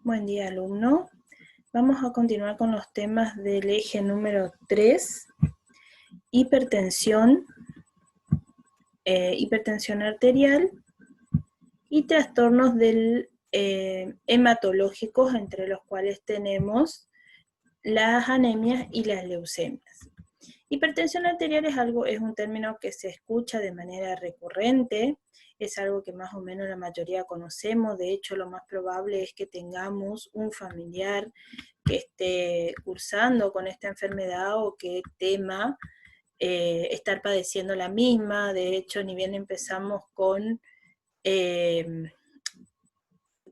Buen día, alumno. Vamos a continuar con los temas del eje número 3, hipertensión, hipertensión arterial y trastornos hematológicos, entre los cuales tenemos las anemias y las leucemias. Hipertensión arterial es un término que se escucha de manera recurrente, es algo que más o menos la mayoría conocemos. De hecho, lo más probable es que tengamos un familiar que esté cursando con esta enfermedad o que tema estar padeciendo la misma. De hecho, ni bien empezamos con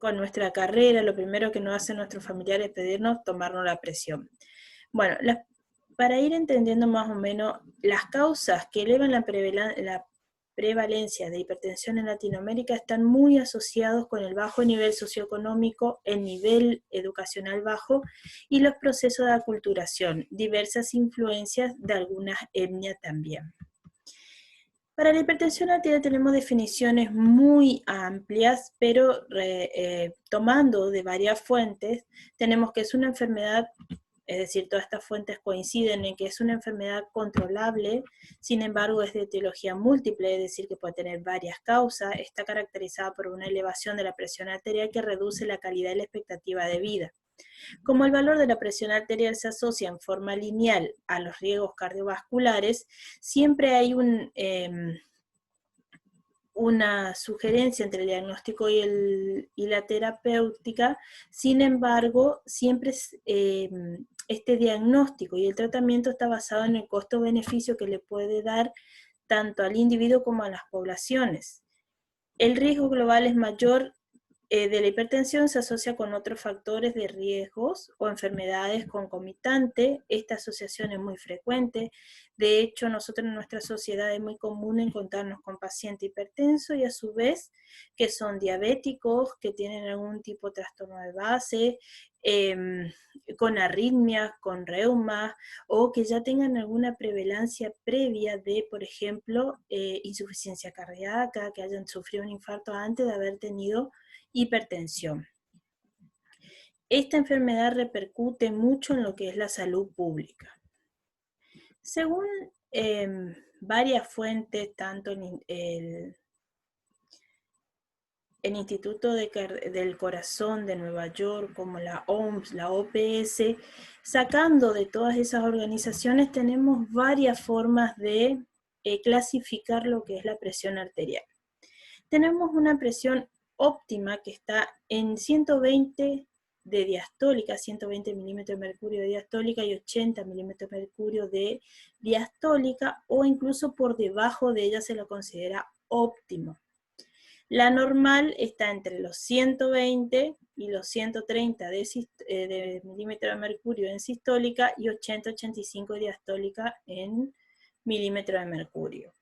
nuestra carrera, lo primero que nos hacen nuestros familiares es pedirnos tomarnos la presión. Bueno, para ir entendiendo más o menos las causas que elevan la prevalencia de hipertensión en Latinoamérica están muy asociados con el bajo nivel socioeconómico, el nivel educacional bajo y los procesos de aculturación, diversas influencias de algunas etnias también. Para la hipertensión arterial tenemos definiciones muy amplias, pero tomando de varias fuentes, tenemos que es una enfermedad. Es decir, todas estas fuentes coinciden en que es una enfermedad controlable, sin embargo es de etiología múltiple, es decir, que puede tener varias causas. Está caracterizada por una elevación de la presión arterial que reduce la calidad y la expectativa de vida. Como el valor de la presión arterial se asocia en forma lineal a los riesgos cardiovasculares, siempre hay una sugerencia entre el diagnóstico y la terapéutica. Sin embargo, siempre este diagnóstico y el tratamiento está basado en el costo-beneficio que le puede dar tanto al individuo como a las poblaciones. El riesgo global es mayor de la hipertensión, se asocia con otros factores de riesgos o enfermedades concomitantes. Esta asociación es muy frecuente. De hecho, nosotros en nuestra sociedad es muy común encontrarnos con pacientes hipertensos y a su vez que son diabéticos, que tienen algún tipo de trastorno de base, con arritmias, con reumas, o que ya tengan alguna prevalencia previa de, por ejemplo, insuficiencia cardíaca, que hayan sufrido un infarto antes de haber tenido hipertensión. Esta enfermedad repercute mucho en lo que es la salud pública. Según varias fuentes, tanto en el Instituto del Corazón de Nueva York como la OMS, la OPS, sacando de todas esas organizaciones, tenemos varias formas de clasificar lo que es la presión arterial. Tenemos una presión óptima que está en 120 de diastólica, 120 milímetros de mercurio de diastólica y 80 milímetros de mercurio de diastólica, o incluso por debajo de ella se lo considera óptimo. La normal está entre los 120 y los 130 de milímetros de mercurio en sistólica y 80-85 de diastólica en milímetros de mercurio.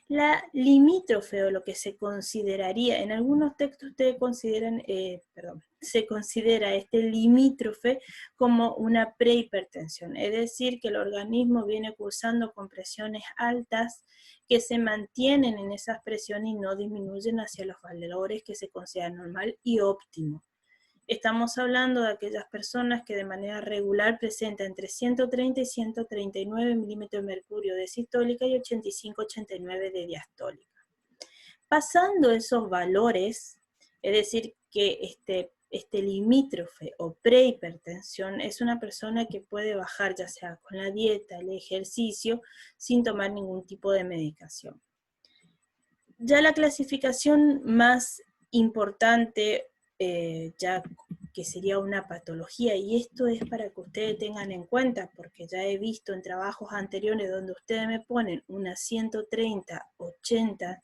La limítrofe, o lo que se consideraría, en algunos textos ustedes consideran, se considera este limítrofe como una prehipertensión, es decir, que el organismo viene cursando con presiones altas que se mantienen en esas presiones y no disminuyen hacia los valores que se consideran normal y óptimo. Estamos hablando de aquellas personas que de manera regular presentan entre 130 y 139 milímetros de mercurio de sistólica y 85-89 de diastólica. Pasando esos valores, es decir, que este limítrofe o prehipertensión es una persona que puede bajar ya sea con la dieta, el ejercicio, sin tomar ningún tipo de medicación. Ya la clasificación más importante, ya que sería una patología, y esto es para que ustedes tengan en cuenta, porque ya he visto en trabajos anteriores donde ustedes me ponen una 130, 80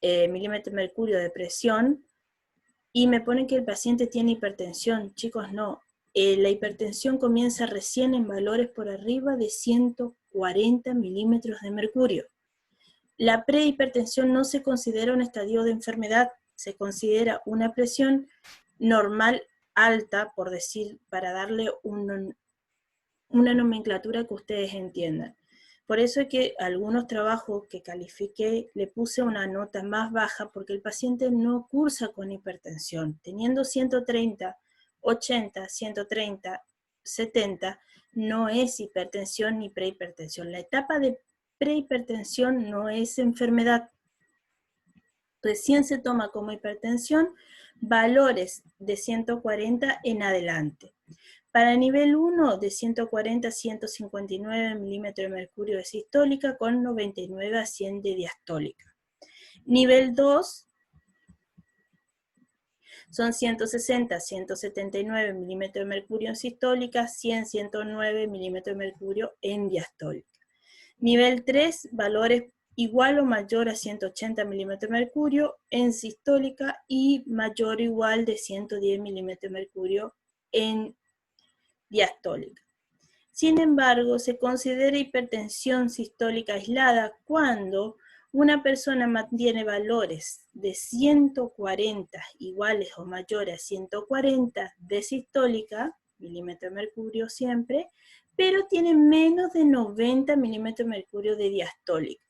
milímetros de mercurio de presión, y me ponen que el paciente tiene hipertensión. Chicos, no. La hipertensión comienza recién en valores por arriba de 140 milímetros de mercurio. La prehipertensión no se considera un estadio de enfermedad, se considera una presión normal alta, por decir, para darle una nomenclatura que ustedes entiendan. Por eso es que algunos trabajos que califiqué le puse una nota más baja, porque el paciente no cursa con hipertensión. Teniendo 130 80, 130, 70, no es hipertensión ni prehipertensión. La etapa de prehipertensión no es enfermedad. Recién se toma como hipertensión valores de 140 en adelante. Para nivel 1, de 140 a 159 milímetros de mercurio de sistólica con 99 a 100 de diastólica. Nivel 2 son 160 a 179 milímetros de mercurio en sistólica, 100 a 109 milímetros de mercurio en diastólica. Nivel 3, valores igual o mayor a 180 milímetros de mercurio en sistólica y mayor o igual de 110 milímetros de mercurio en diastólica. Sin embargo, se considera hipertensión sistólica aislada cuando una persona mantiene valores de 140 iguales o mayores a 140 de sistólica, milímetros de mercurio siempre, pero tiene menos de 90 milímetros de mercurio de diastólica.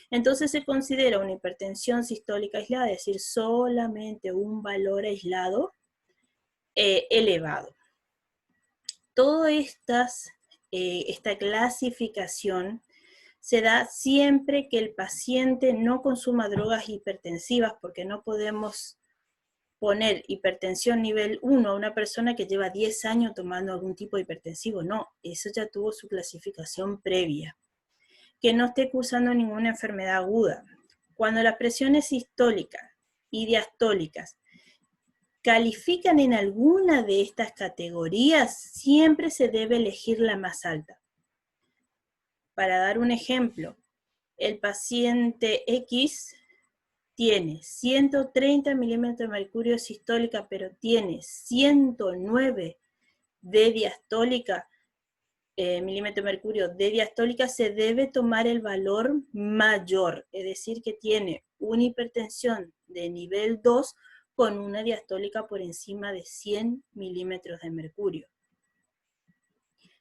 Entonces se considera una hipertensión sistólica aislada, es decir, solamente un valor aislado elevado. Toda esta clasificación se da siempre que el paciente no consuma drogas hipertensivas, porque no podemos poner hipertensión nivel 1 a una persona que lleva 10 años tomando algún tipo de hipertensivo. No, eso ya tuvo su clasificación previa. Que no esté cursando ninguna enfermedad aguda. Cuando las presiones sistólicas y diastólicas califican en alguna de estas categorías, siempre se debe elegir la más alta. Para dar un ejemplo, el paciente X tiene 130 milímetros de mercurio sistólica, pero tiene 109 de diastólica, milímetros de mercurio de diastólica, se debe tomar el valor mayor, es decir, que tiene una hipertensión de nivel 2 con una diastólica por encima de 100 milímetros de mercurio.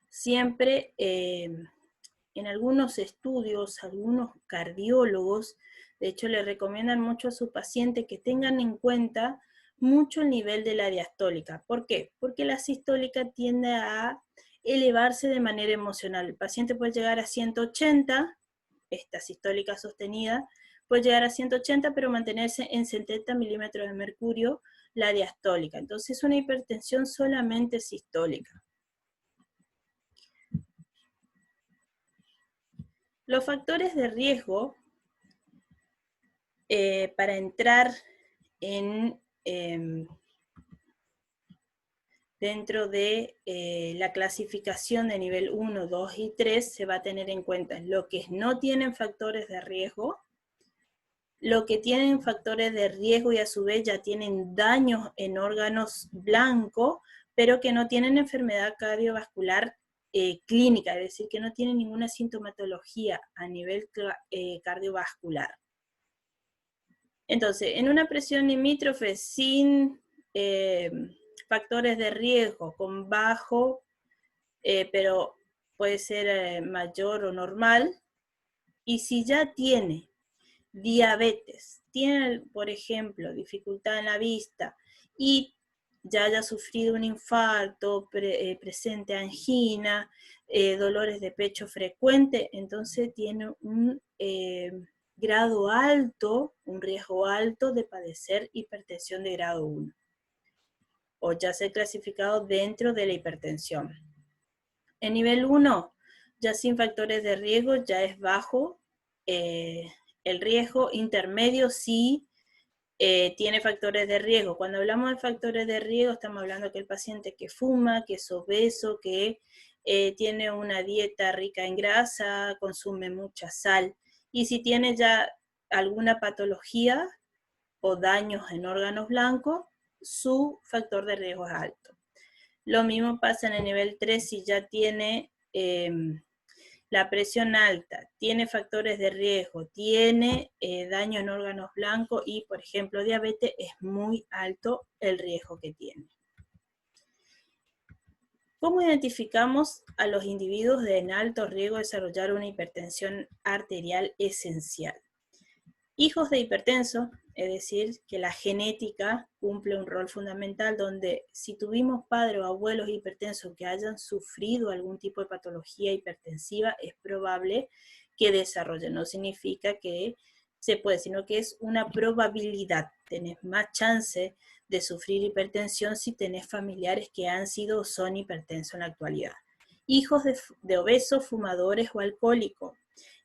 Siempre en algunos estudios, algunos cardiólogos, de hecho le recomiendan mucho a su paciente que tengan en cuenta mucho el nivel de la diastólica. ¿Por qué? Porque la sistólica tiende a elevarse de manera emocional. El paciente puede llegar a 180, esta sistólica sostenida, puede llegar a 180, pero mantenerse en 70 milímetros de mercurio la diastólica. Entonces es una hipertensión solamente sistólica. Los factores de riesgo para entrar en, dentro de la clasificación de nivel 1, 2 y 3 se va a tener en cuenta lo que no tienen factores de riesgo, lo que tienen factores de riesgo y a su vez ya tienen daños en órganos blancos, pero que no tienen enfermedad cardiovascular clínica, es decir, que no tienen ninguna sintomatología a nivel cardiovascular. Entonces, en una presión limítrofe sin factores de riesgo, con bajo, pero puede ser mayor o normal, y si ya tiene diabetes, tiene, por ejemplo, dificultad en la vista, y ya haya sufrido un infarto, presente angina, dolores de pecho frecuente, entonces tiene un grado alto, un riesgo alto de padecer hipertensión de grado 1, o ya ser clasificado dentro de la hipertensión. En nivel 1, ya sin factores de riesgo, ya es bajo el riesgo. Intermedio sí tiene factores de riesgo. Cuando hablamos de factores de riesgo, estamos hablando que el paciente que fuma, que es obeso, que tiene una dieta rica en grasa, consume mucha sal. Y si tiene ya alguna patología o daños en órganos blancos, su factor de riesgo es alto. Lo mismo pasa en el nivel 3 si ya tiene la presión alta, tiene factores de riesgo, tiene daño en órganos blancos y, por ejemplo, diabetes, es muy alto el riesgo que tiene. ¿Cómo identificamos a los individuos en alto riesgo de desarrollar una hipertensión arterial esencial? Hijos de hipertenso, es decir, que la genética cumple un rol fundamental donde si tuvimos padres o abuelos hipertensos que hayan sufrido algún tipo de patología hipertensiva, es probable que desarrollen. No significa que se puede, sino que es una probabilidad. Tenés más chance de sufrir hipertensión si tenés familiares que han sido o son hipertensos en la actualidad. Hijos de obesos, fumadores o alcohólicos.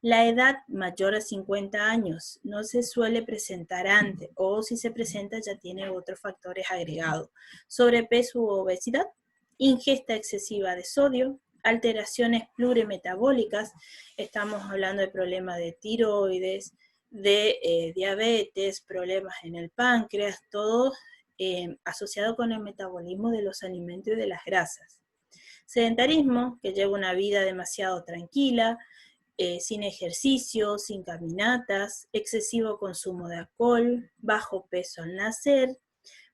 La edad mayor a 50 años no se suele presentar antes, o si se presenta ya tiene otros factores agregados. Sobrepeso u obesidad, ingesta excesiva de sodio, alteraciones plurimetabólicas, estamos hablando de problemas de tiroides, de diabetes, problemas en el páncreas, todo asociado con el metabolismo de los alimentos y de las grasas. Sedentarismo, que lleva una vida demasiado tranquila, sin ejercicio, sin caminatas, excesivo consumo de alcohol, bajo peso al nacer,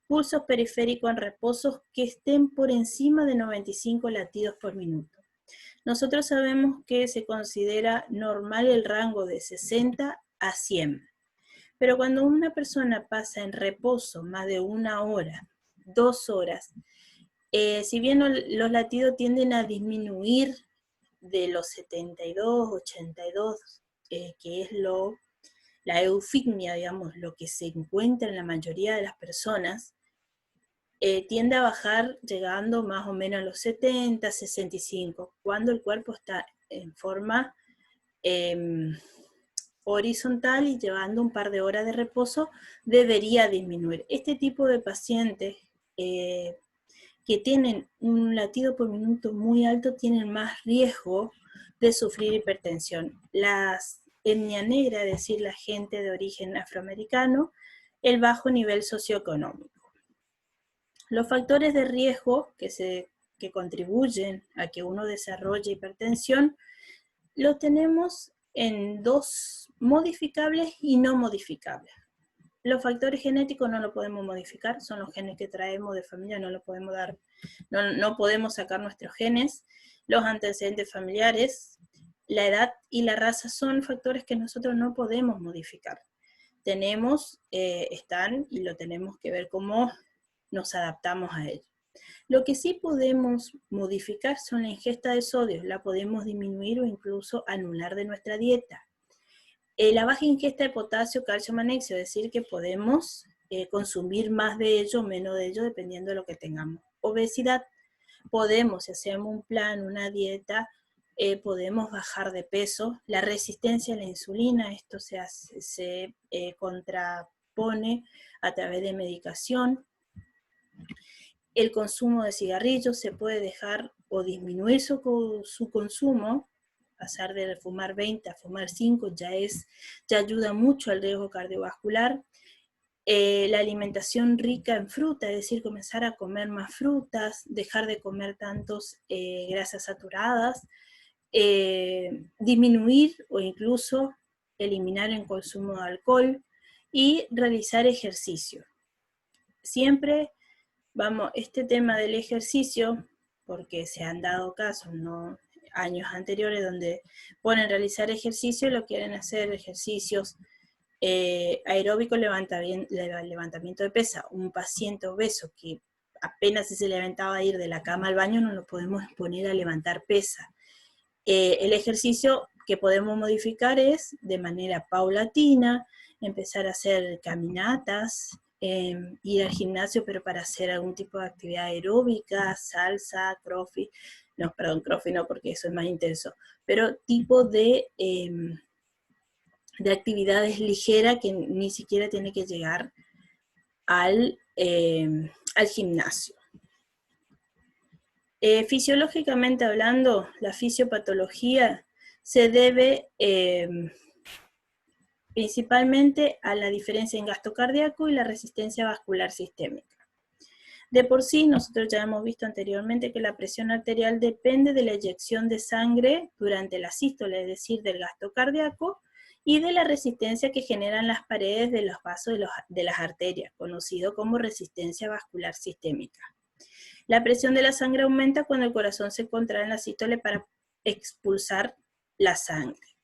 pulsos periféricos en reposos que estén por encima de 95 latidos por minuto. Nosotros sabemos que se considera normal el rango de 60 a 100, pero cuando una persona pasa en reposo más de 1 hora, 2 horas, si bien los latidos tienden a disminuir de los 72, 82, que es la eufigmia, digamos, lo que se encuentra en la mayoría de las personas, tiende a bajar llegando más o menos a los 70, 65, cuando el cuerpo está en forma horizontal y llevando un par de horas de reposo, debería disminuir. Este tipo de pacientes que tienen un latido por minuto muy alto tienen más riesgo de sufrir hipertensión. Las etnia negra, es decir, la gente de origen afroamericano, el bajo nivel socioeconómico. Los factores de riesgo que contribuyen a que uno desarrolle hipertensión los tenemos en dos: modificables y no modificables. Los factores genéticos no lo podemos modificar, son los genes que traemos de familia, no lo podemos dar, no podemos sacar nuestros genes. Los antecedentes familiares, la edad y la raza son factores que nosotros no podemos modificar. Están y lo tenemos que ver cómo nos adaptamos a ellos. Lo que sí podemos modificar son la ingesta de sodio, la podemos disminuir o incluso anular de nuestra dieta. La baja ingesta de potasio, calcio, magnesio, es decir, que podemos consumir más de ello o menos de ello dependiendo de lo que tengamos. Obesidad, podemos, si hacemos un plan, una dieta, podemos bajar de peso. La resistencia a la insulina, esto se contrapone a través de medicación. El consumo de cigarrillos, se puede dejar o disminuir su consumo, pasar de fumar 20 a fumar 5 ya ayuda mucho al riesgo cardiovascular. La alimentación rica en fruta, es decir, comenzar a comer más frutas, dejar de comer tantos grasas saturadas, disminuir o incluso eliminar el consumo de alcohol y realizar ejercicio. Siempre este tema del ejercicio, porque se han dado casos, ¿no?, años anteriores donde ponen realizar ejercicio, lo quieren hacer ejercicios aeróbico, levantamiento de pesa. Un paciente obeso que apenas se levantaba a ir de la cama al baño, no lo podemos poner a levantar pesa. El ejercicio que podemos modificar es de manera paulatina, empezar a hacer caminatas, ir al gimnasio, pero para hacer algún tipo de actividad aeróbica, salsa, crossfit, crossfit no, porque eso es más intenso, pero tipo de actividades ligeras que ni siquiera tiene que llegar al gimnasio. Fisiológicamente hablando, la fisiopatología se debe principalmente a la diferencia en gasto cardíaco y la resistencia vascular sistémica. De por sí, nosotros ya hemos visto anteriormente que la presión arterial depende de la eyección de sangre durante la sístole, es decir, del gasto cardíaco, y de la resistencia que generan las paredes de los vasos de las arterias, conocido como resistencia vascular sistémica. La presión de la sangre aumenta cuando el corazón se contrae en la sístole para expulsar la sangre.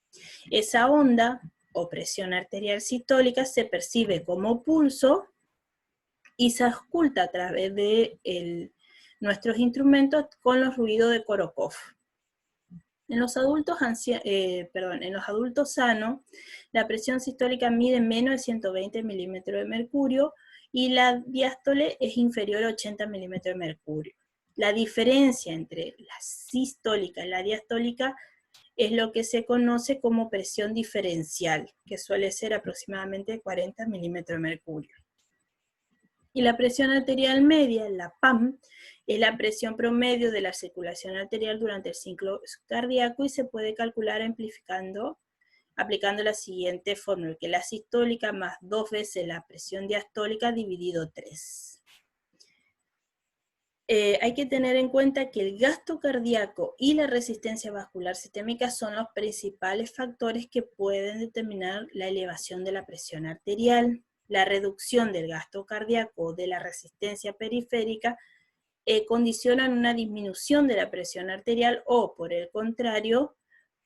Esa onda o presión arterial sistólica se percibe como pulso y se ausculta a través de nuestros instrumentos con los ruidos de Korokov. En los adultos sanos, la presión sistólica mide menos de 120 milímetros de mercurio y la diástole es inferior a 80 milímetros de mercurio. La diferencia entre la sistólica y la diastólica es lo que se conoce como presión diferencial, que suele ser aproximadamente 40 milímetros de mercurio. Y la presión arterial media, la PAM, es la presión promedio de la circulación arterial durante el ciclo cardíaco y se puede calcular aplicando la siguiente fórmula, que es la sistólica más 2 veces la presión diastólica dividido 3. Hay que tener en cuenta que el gasto cardíaco y la resistencia vascular sistémica son los principales factores que pueden determinar la elevación de la presión arterial. La reducción del gasto cardíaco o de la resistencia periférica condicionan una disminución de la presión arterial o, por el contrario,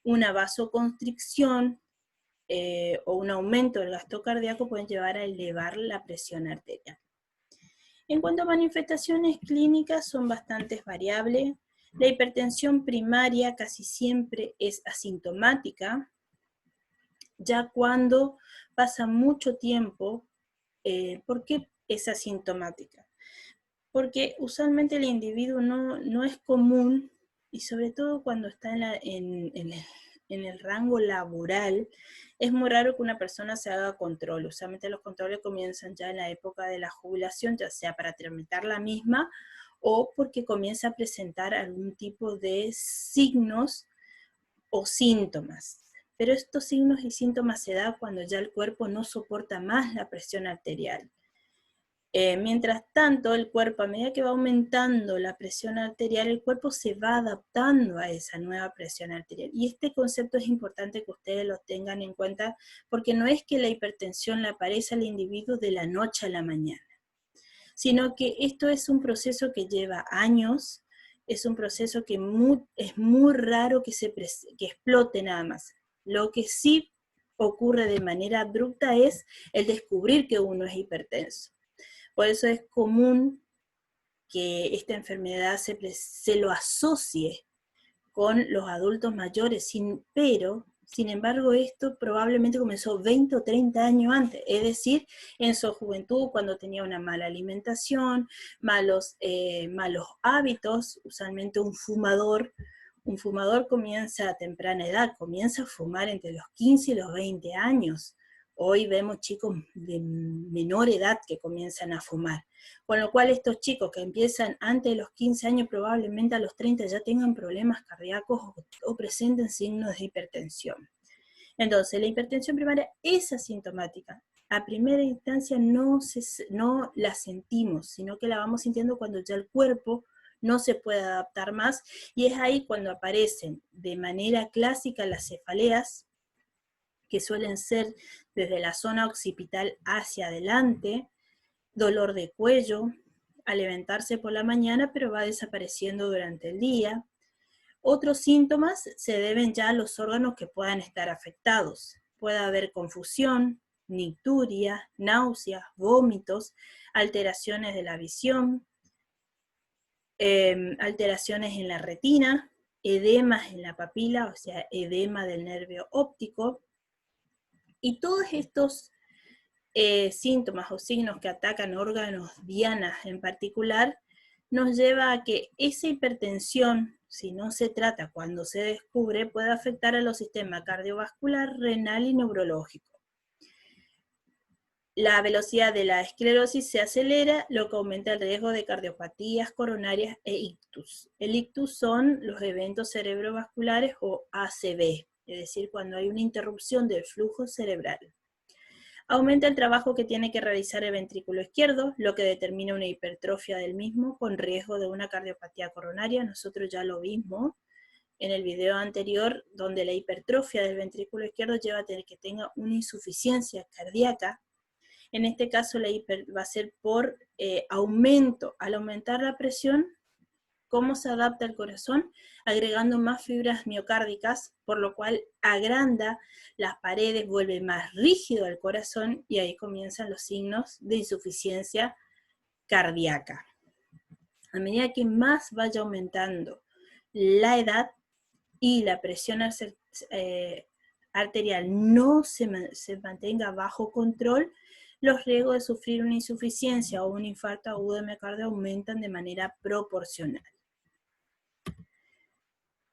una vasoconstricción o un aumento del gasto cardíaco pueden llevar a elevar la presión arterial. En cuanto a manifestaciones clínicas, son bastante variables. La hipertensión primaria casi siempre es asintomática, ya cuando pasa mucho tiempo. ¿Por qué es asintomática? Porque usualmente el individuo no es común, y sobre todo cuando está en el rango laboral, es muy raro que una persona se haga control. Usualmente los controles comienzan ya en la época de la jubilación, ya sea para tramitar la misma o porque comienza a presentar algún tipo de signos o síntomas. Pero estos signos y síntomas se dan cuando ya el cuerpo no soporta más la presión arterial. Mientras tanto, el cuerpo, a medida que va aumentando la presión arterial, el cuerpo se va adaptando a esa nueva presión arterial. Y este concepto es importante que ustedes lo tengan en cuenta, porque no es que la hipertensión le aparece al individuo de la noche a la mañana, sino que esto es un proceso que lleva años, es un proceso que es muy raro que explote nada más. Lo que sí ocurre de manera abrupta es el descubrir que uno es hipertenso. Por eso es común que esta enfermedad se lo asocie con los adultos mayores, pero, sin embargo, esto probablemente comenzó 20 o 30 años antes, es decir, en su juventud, cuando tenía una mala alimentación, malos hábitos. Usualmente un fumador comienza a temprana edad, comienza a fumar entre los 15 y los 20 años. Hoy vemos chicos de menor edad que comienzan a fumar, con lo cual estos chicos que empiezan antes de los 15 años probablemente a los 30 ya tengan problemas cardíacos o presenten signos de hipertensión. Entonces, la hipertensión primaria es asintomática. A primera instancia no la sentimos, sino que la vamos sintiendo cuando ya el cuerpo no se puede adaptar más, y es ahí cuando aparecen de manera clásica las cefaleas, que suelen ser desde la zona occipital hacia adelante, dolor de cuello, al levantarse por la mañana, pero va desapareciendo durante el día. Otros síntomas se deben ya a los órganos que puedan estar afectados. Puede haber confusión, nicturia, náuseas, vómitos, alteraciones de la visión, alteraciones en la retina, edemas en la papila, o sea, edema del nervio óptico. Y todos estos síntomas o signos que atacan órganos dianas en particular, nos lleva a que esa hipertensión, si no se trata cuando se descubre, puede afectar a los sistemas cardiovascular, renal y neurológico. La velocidad de la esclerosis se acelera, lo que aumenta el riesgo de cardiopatías coronarias e ictus. El ictus son los eventos cerebrovasculares o ACV, es decir, cuando hay una interrupción del flujo cerebral. Aumenta el trabajo que tiene que realizar el ventrículo izquierdo, lo que determina una hipertrofia del mismo con riesgo de una cardiopatía coronaria. Nosotros ya lo vimos en el video anterior, donde la hipertrofia del ventrículo izquierdo lleva a tener que tenga una insuficiencia cardíaca. En este caso va a ser por aumento. Al aumentar la presión, ¿Cómo se adapta el corazón? Agregando más fibras miocárdicas, por lo cual agranda las paredes, vuelve más rígido el corazón y ahí comienzan los signos de insuficiencia cardíaca. A medida que más vaya aumentando la edad y la presión arterial no se mantenga bajo control, los riesgos de sufrir una insuficiencia o un infarto agudo de miocardio aumentan de manera proporcional.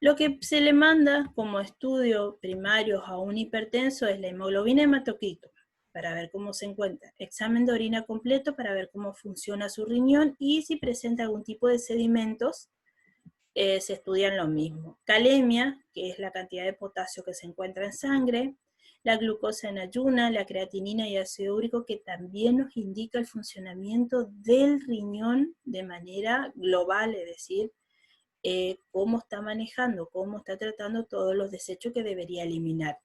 Lo que se le manda como estudio primario a un hipertenso es la hemoglobina hematocrito, para ver cómo se encuentra, examen de orina completo para ver cómo funciona su riñón y si presenta algún tipo de sedimentos, se estudian lo mismo. Calemia, que es la cantidad de potasio que se encuentra en sangre, la glucosa en ayuna, la creatinina y ácido úrico, que también nos indica el funcionamiento del riñón de manera global, es decir, cómo está manejando, cómo está tratando todos los desechos que debería eliminar.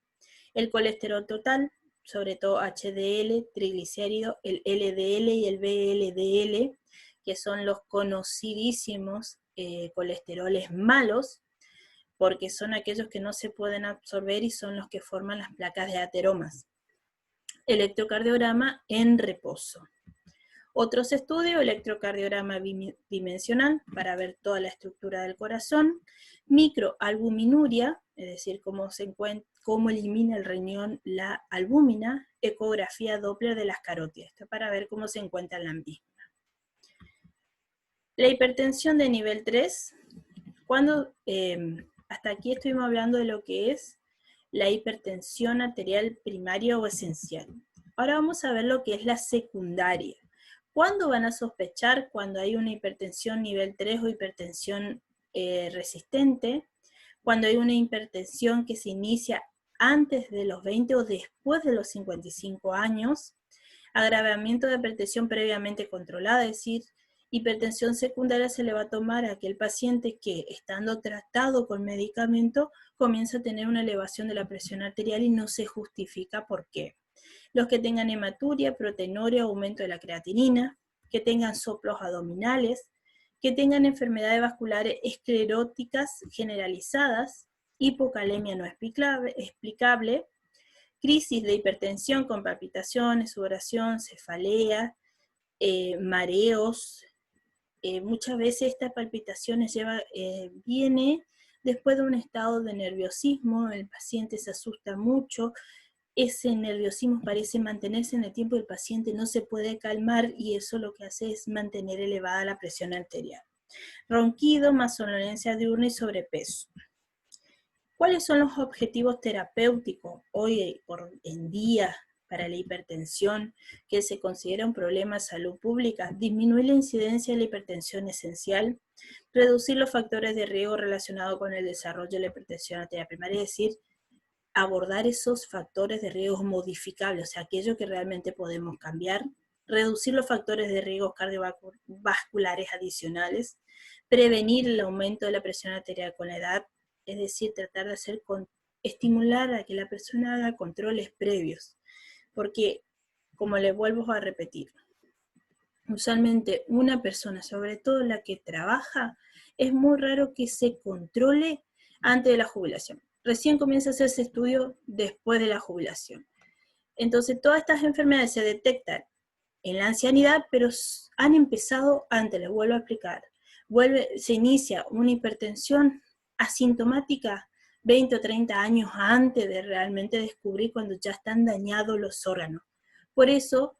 El colesterol total, sobre todo HDL, triglicéridos, el LDL y el VLDL, que son los conocidísimos colesteroles malos, porque son aquellos que no se pueden absorber y son los que forman las placas de ateromas. Electrocardiograma en reposo. Otros estudios, electrocardiograma bidimensional para ver toda la estructura del corazón, microalbuminuria, es decir, cómo elimina el riñón la albúmina, ecografía Doppler de las carótidas, esto para ver cómo se encuentra la misma. La hipertensión de nivel 3, hasta aquí estuvimos hablando de lo que es la hipertensión arterial primaria o esencial. Ahora vamos a ver lo que es la secundaria. ¿Cuándo van a sospechar cuando hay una hipertensión nivel 3 o hipertensión resistente? Cuando hay una hipertensión que se inicia antes de los 20 o después de los 55 años, agravamiento de hipertensión previamente controlada, es decir, hipertensión secundaria se le va a tomar a aquel paciente que, estando tratado con medicamento, comienza a tener una elevación de la presión arterial y no se justifica por qué. Los que tengan hematuria, proteinuria, aumento de la creatinina, que tengan soplos abdominales, que tengan enfermedades vasculares escleróticas generalizadas, hipocalemia no explicable, crisis de hipertensión con palpitaciones, sudoración, cefalea, mareos. Muchas veces estas palpitaciones viene después de un estado de nerviosismo, el paciente se asusta mucho, ese nerviosismo parece mantenerse en el tiempo y el paciente no se puede calmar y eso lo que hace es mantener elevada la presión arterial. Ronquido, más somnolencia diurna y sobrepeso. ¿Cuáles son los objetivos terapéuticos hoy en día para la hipertensión que se considera un problema de salud pública? Disminuir la incidencia de la hipertensión esencial, reducir los factores de riesgo relacionados con el desarrollo de la hipertensión arterial primaria, es decir, abordar esos factores de riesgo modificables, o sea, aquello que realmente podemos cambiar, reducir los factores de riesgo cardiovasculares adicionales, prevenir el aumento de la presión arterial con la edad, es decir, tratar de estimular a que la persona haga controles previos, porque, como les vuelvo a repetir, usualmente una persona, sobre todo la que trabaja, es muy raro que se controle antes de la jubilación. Recién comienza a hacerse estudio después de la jubilación. Entonces, todas estas enfermedades se detectan en la ancianidad, pero han empezado antes, les vuelvo a explicar. Se inicia una hipertensión asintomática 20 o 30 años antes de realmente descubrir cuando ya están dañados los órganos. Por eso,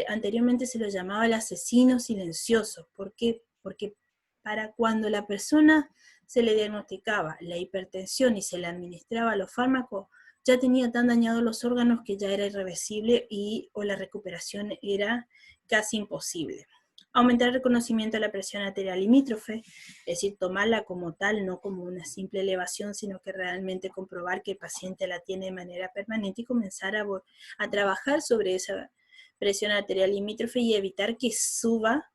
anteriormente se lo llamaba el asesino silencioso. ¿Por qué? Porque para cuando la persona se le diagnosticaba la hipertensión y se le administraba los fármacos, ya tenía tan dañados los órganos que ya era irreversible o la recuperación era casi imposible. Aumentar el reconocimiento de la presión arterial limítrofe, es decir, tomarla como tal, no como una simple elevación, sino que realmente comprobar que el paciente la tiene de manera permanente y comenzar a trabajar sobre esa presión arterial limítrofe y evitar que suba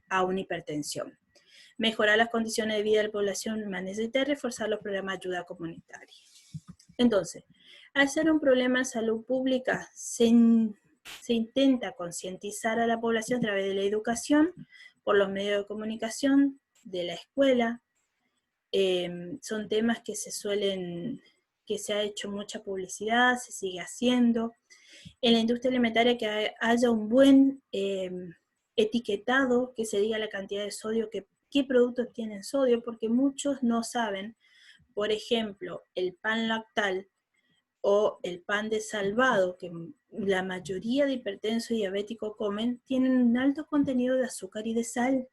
a una hipertensión. Mejorar las condiciones de vida de la población más necesitada y reforzar los programas de ayuda comunitaria. Entonces, al ser un problema de salud pública, se intenta concientizar a la población a través de la educación, por los medios de comunicación, de la escuela. Son temas que que se ha hecho mucha publicidad, se sigue haciendo. En la industria alimentaria que haya un buen etiquetado, que se diga la cantidad de sodio, qué productos tienen sodio, porque muchos no saben. Por ejemplo, el pan lactal o el pan de salvado, que la mayoría de hipertensos y diabéticos comen, tienen un alto contenido de azúcar y de sal.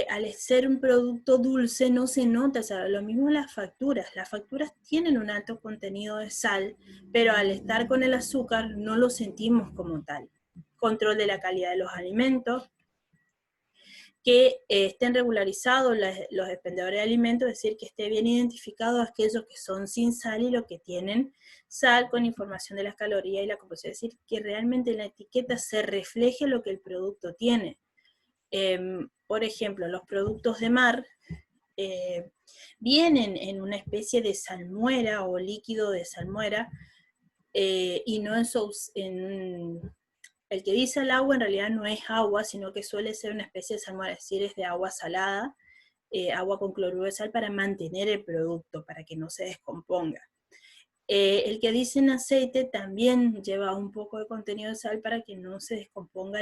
Al ser un producto dulce no se nota, o sea, lo mismo las facturas tienen un alto contenido de sal, pero al estar con el azúcar no lo sentimos como tal. Control de la calidad de los alimentos, que estén regularizados los expendedores de alimentos, es decir, que esté bien identificado aquellos que son sin sal y los que tienen sal, con información de las calorías y la composición, es decir, que realmente en la etiqueta se refleje lo que el producto tiene. Por ejemplo, los productos de mar vienen en una especie de salmuera o líquido de salmuera, y no el que dice el agua en realidad no es agua, sino que suele ser una especie de salmuera, es decir, es de agua salada, agua con cloruro de sal para mantener el producto, para que no se descomponga. El que dice en aceite también lleva un poco de contenido de sal para que no se descomponga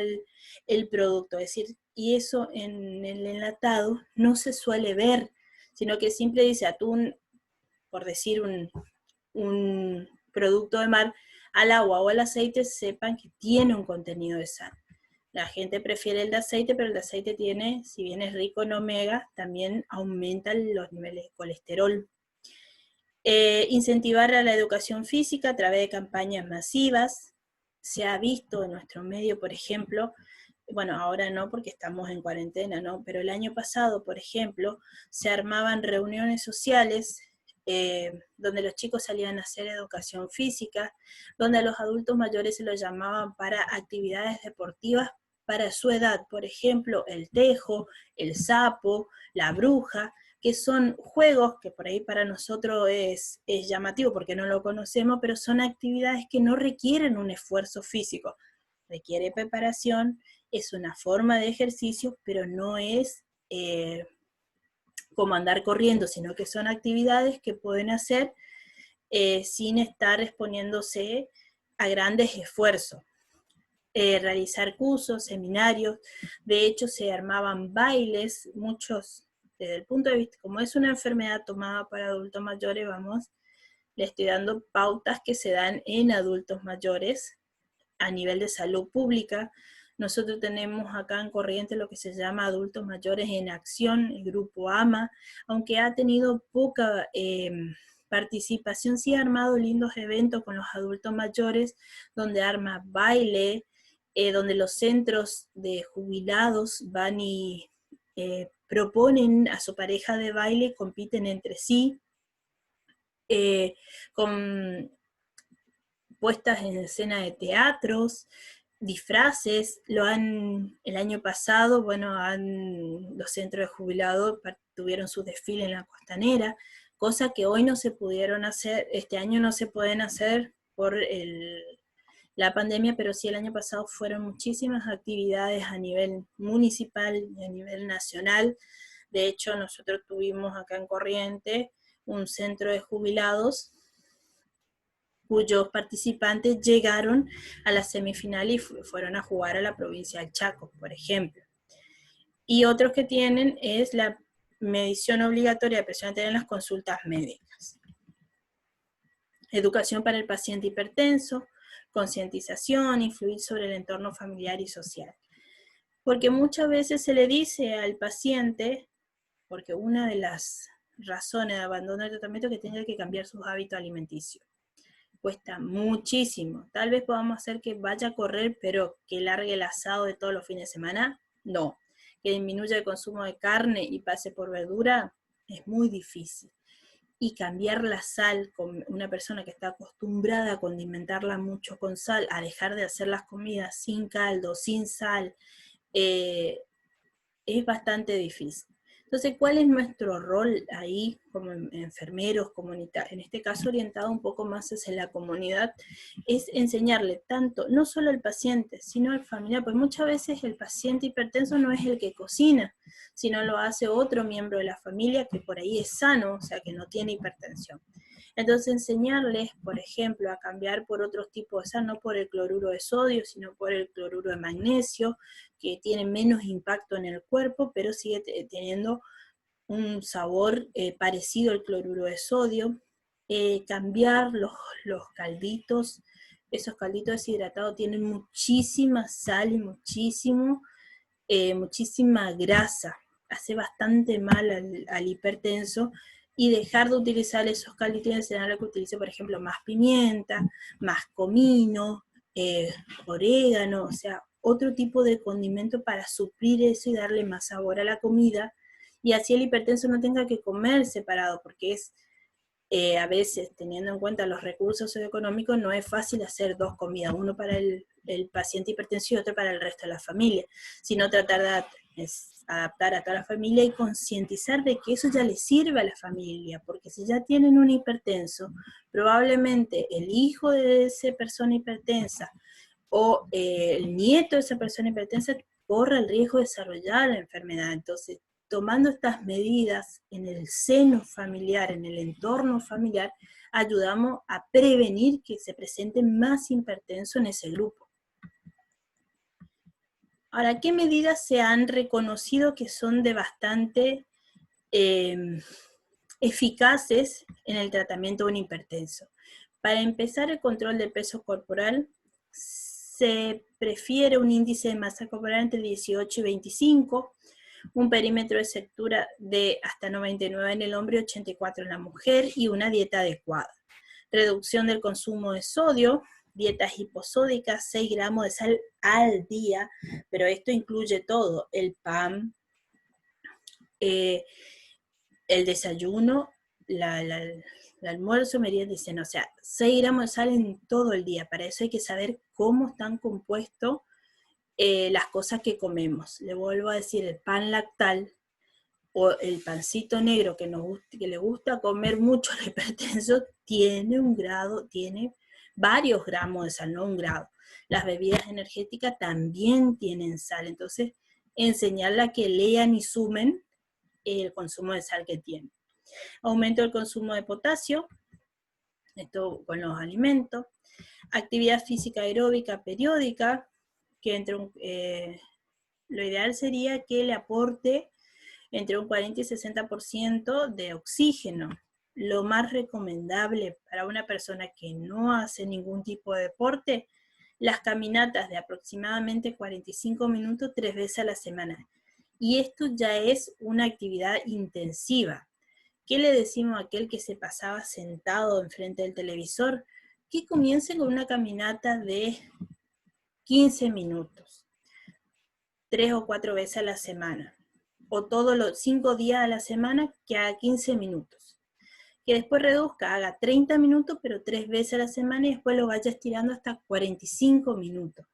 el producto, es decir, y eso en el enlatado no se suele ver, sino que siempre dice atún, por decir un producto de mar, al agua o al aceite, sepan que tiene un contenido de sal. La gente prefiere el de aceite, pero el de aceite tiene, si bien es rico en omega, también aumenta los niveles de colesterol. Incentivar a la educación física a través de campañas masivas. Se ha visto en nuestro medio, por ejemplo, bueno, ahora no porque estamos en cuarentena, ¿no? Pero el año pasado, por ejemplo, se armaban reuniones sociales donde los chicos salían a hacer educación física, donde a los adultos mayores se los llamaban para actividades deportivas para su edad, por ejemplo, el tejo, el sapo, la bruja, que son juegos que por ahí para nosotros es llamativo porque no lo conocemos, pero son actividades que no requieren un esfuerzo físico, requiere preparación, es una forma de ejercicio, pero no es como andar corriendo, sino que son actividades que pueden hacer sin estar exponiéndose a grandes esfuerzos. Realizar cursos, seminarios, de hecho se armaban bailes, muchos, desde el punto de vista, como es una enfermedad tomada para adultos mayores, le estoy dando pautas que se dan en adultos mayores a nivel de salud pública. Nosotros tenemos acá en Corrientes lo que se llama Adultos Mayores en Acción, el grupo AMA, aunque ha tenido poca participación, sí ha armado lindos eventos con los adultos mayores, donde arma baile, donde los centros de jubilados van y proponen a su pareja de baile, compiten entre sí, con puestas en escena de teatros, disfraces, el año pasado, bueno, los centros de jubilados tuvieron su desfile en la Costanera, cosa que hoy no se pudieron hacer, este año no se pueden hacer por la pandemia, pero sí el año pasado fueron muchísimas actividades a nivel municipal y a nivel nacional. De hecho, nosotros tuvimos acá en Corrientes un centro de jubilados cuyos participantes llegaron a la semifinal y fueron a jugar a la provincia del Chaco, por ejemplo. Y otros que tienen es la medición obligatoria de presión arterial en las consultas médicas. Educación para el paciente hipertenso, concientización, influir sobre el entorno familiar y social. Porque muchas veces se le dice al paciente, porque una de las razones de abandono del tratamiento es que tenga que cambiar sus hábitos alimenticios. Cuesta muchísimo. Tal vez podamos hacer que vaya a correr, pero que largue el asado de todos los fines de semana, no. Que disminuya el consumo de carne y pase por verdura, es muy difícil. Y cambiar la sal con una persona que está acostumbrada a condimentarla mucho con sal, a dejar de hacer las comidas sin caldo, sin sal, es bastante difícil. Entonces, ¿cuál es nuestro rol ahí como enfermeros comunitarios? En este caso, orientado un poco más hacia la comunidad, es enseñarle tanto, no solo al paciente, sino al familiar, porque muchas veces el paciente hipertenso no es el que cocina, sino lo hace otro miembro de la familia que por ahí es sano, o sea, que no tiene hipertensión. Entonces, enseñarles, por ejemplo, a cambiar por otros tipos, o sea, no por el cloruro de sodio, sino por el cloruro de magnesio, que tiene menos impacto en el cuerpo, pero sigue teniendo un sabor parecido al cloruro de sodio. Cambiar los calditos, esos calditos deshidratados tienen muchísima sal y muchísima grasa, hace bastante mal al hipertenso, y dejar de utilizar esos calditos y enseñarle que utilice, por ejemplo, más pimienta, más comino, orégano, o sea, otro tipo de condimento para suplir eso y darle más sabor a la comida, y así el hipertenso no tenga que comer separado, porque es a veces, teniendo en cuenta los recursos económicos, no es fácil hacer dos comidas, uno para el paciente hipertensivo y otro para el resto de la familia, sino tratar de adaptar a toda la familia y concientizar de que eso ya le sirve a la familia, porque si ya tienen un hipertenso, probablemente el hijo de esa persona hipertensa o el nieto de esa persona hipertensa corre el riesgo de desarrollar la enfermedad. Entonces, tomando estas medidas en el seno familiar, en el entorno familiar, ayudamos a prevenir que se presente más hipertenso en ese grupo. Ahora, ¿qué medidas se han reconocido que son de bastante eficaces en el tratamiento de un hipertenso? Para empezar, el control del peso corporal. Se prefiere un índice de masa corporal entre 18 y 25, un perímetro de sectura de hasta 99 en el hombre y 84 en la mujer, y una dieta adecuada. Reducción del consumo de sodio, dietas hiposódicas, 6 gramos de sal al día, pero esto incluye todo, el pan, el desayuno, el almuerzo, merienda y cena, o sea, 6 gramos de sal en todo el día. Para eso hay que saber cómo están compuestos las cosas que comemos. Le vuelvo a decir, el pan lactal o el pancito negro que le gusta comer mucho al hipertenso, tiene varios gramos de sal, no un grado. Las bebidas energéticas también tienen sal, entonces enseñarle a que lean y sumen el consumo de sal que tienen. Aumento del consumo de potasio, esto con los alimentos. Actividad física aeróbica periódica, que lo ideal sería que le aporte entre un 40 y 60% de oxígeno. Lo más recomendable para una persona que no hace ningún tipo de deporte, las caminatas de aproximadamente 45 minutos 3 veces a la semana. Y esto ya es una actividad intensiva. ¿Qué le decimos a aquel que se pasaba sentado enfrente del televisor? Que comience con una caminata de 15 minutos, 3 o 4 veces a la semana, o todos los 5 días a la semana que haga 15 minutos. Que después reduzca, haga 30 minutos, pero 3 veces a la semana, y después lo vaya estirando hasta 45 minutos.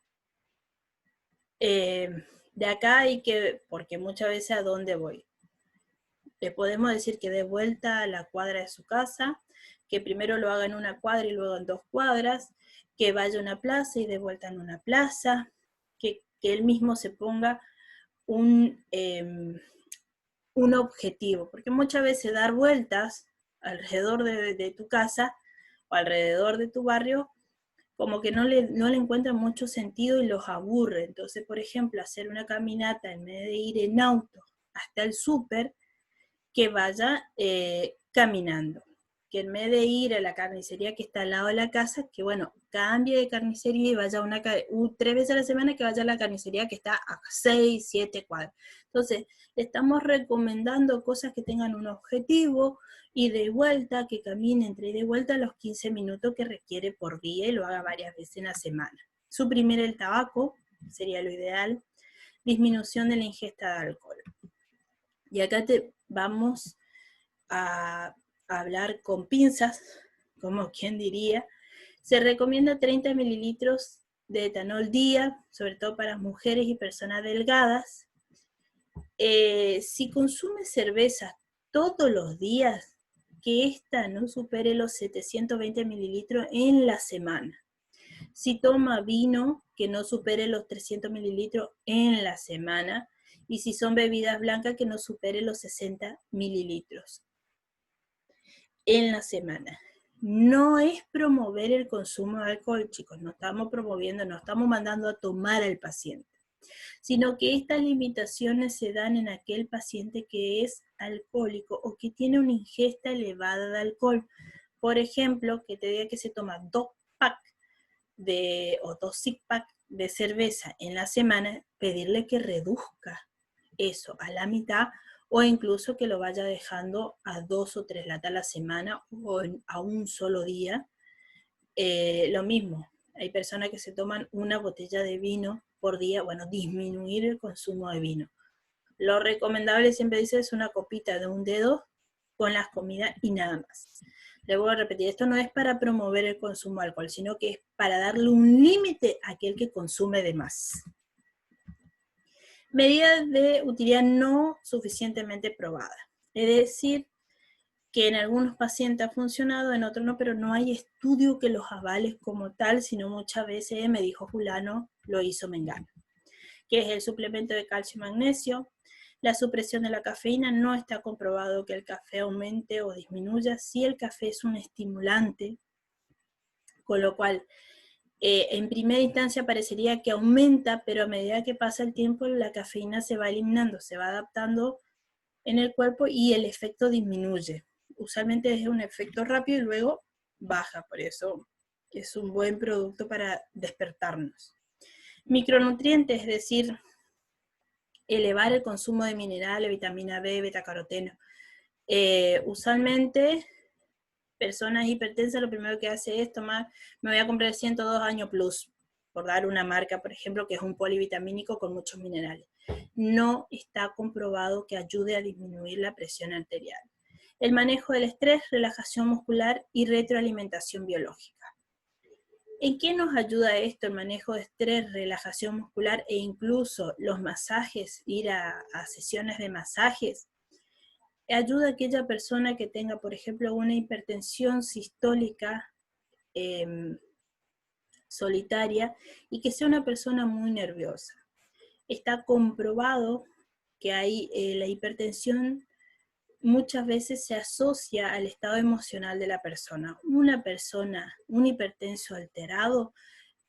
De acá hay que, porque muchas veces ¿a dónde voy? Le podemos decir que dé vuelta a la cuadra de su casa, que primero lo haga en una cuadra y luego en 2 cuadras, que vaya a una plaza y dé vuelta en una plaza, que él mismo se ponga un objetivo, porque muchas veces dar vueltas alrededor de tu casa o alrededor de tu barrio, como que no le encuentran mucho sentido y los aburre. Entonces, por ejemplo, hacer una caminata en vez de ir en auto hasta el súper, que vaya caminando. Que en vez de ir a la carnicería que está al lado de la casa, que bueno, cambie de carnicería y vaya 3 veces a la semana, que vaya a la carnicería que está a 6, 7 cuadras. Entonces, le estamos recomendando cosas que tengan un objetivo, y de vuelta, que camine entre ida y vuelta los 15 minutos que requiere por día y lo haga varias veces en la semana. Suprimir el tabaco sería lo ideal. Disminución de la ingesta de alcohol. Y acá vamos a hablar con pinzas, como quien diría. Se recomienda 30 mililitros de etanol día, sobre todo para mujeres y personas delgadas. si consume cerveza todos los días, que ésta no supere los 720 mililitros en la semana. Si toma vino, que no supere los 300 mililitros en la semana. Y si son bebidas blancas, que no supere los 60 mililitros en la semana. No es promover el consumo de alcohol, chicos. No estamos promoviendo, no estamos mandando a tomar al paciente, sino que estas limitaciones se dan en aquel paciente que es alcohólico o que tiene una ingesta elevada de alcohol. Por ejemplo, que te diga que se toma 2 packs o 2 six-pack de cerveza en la semana, pedirle que reduzca eso a la mitad o incluso que lo vaya dejando a 2 o 3 latas a la semana o a un solo día. Lo mismo, hay personas que se toman una botella de vino por día, bueno, disminuir el consumo de vino. Lo recomendable, siempre dice, es una copita de un dedo con las comidas y nada más. Le voy a repetir, esto no es para promover el consumo de alcohol, sino que es para darle un límite a aquel que consume de más. Medidas de utilidad no suficientemente probadas. Es decir, que en algunos pacientes ha funcionado, en otros no, pero no hay estudio que los avale como tal, sino muchas veces me dijo fulano, lo hizo mengano. Que es el suplemento de calcio y magnesio. La supresión de la cafeína, no está comprobado que el café aumente o disminuya. Sí, el café es un estimulante, con lo cual en primera instancia parecería que aumenta, pero a medida que pasa el tiempo la cafeína se va eliminando, se va adaptando en el cuerpo y el efecto disminuye. Usualmente es un efecto rápido y luego baja, por eso es un buen producto para despertarnos. Micronutrientes, es decir, elevar el consumo de minerales, vitamina B, betacaroteno. Usualmente, personas hipertensas lo primero que hace es tomar, me voy a comprar 102 años plus, por dar una marca, por ejemplo, que es un polivitamínico con muchos minerales. No está comprobado que ayude a disminuir la presión arterial. El manejo del estrés, relajación muscular y retroalimentación biológica. ¿En qué nos ayuda esto, el manejo de estrés, relajación muscular e incluso los masajes, ir a sesiones de masajes? Ayuda a aquella persona que tenga, por ejemplo, una hipertensión sistólica solitaria y que sea una persona muy nerviosa. Está comprobado que la hipertensión muchas veces se asocia al estado emocional de la persona. Un hipertenso alterado,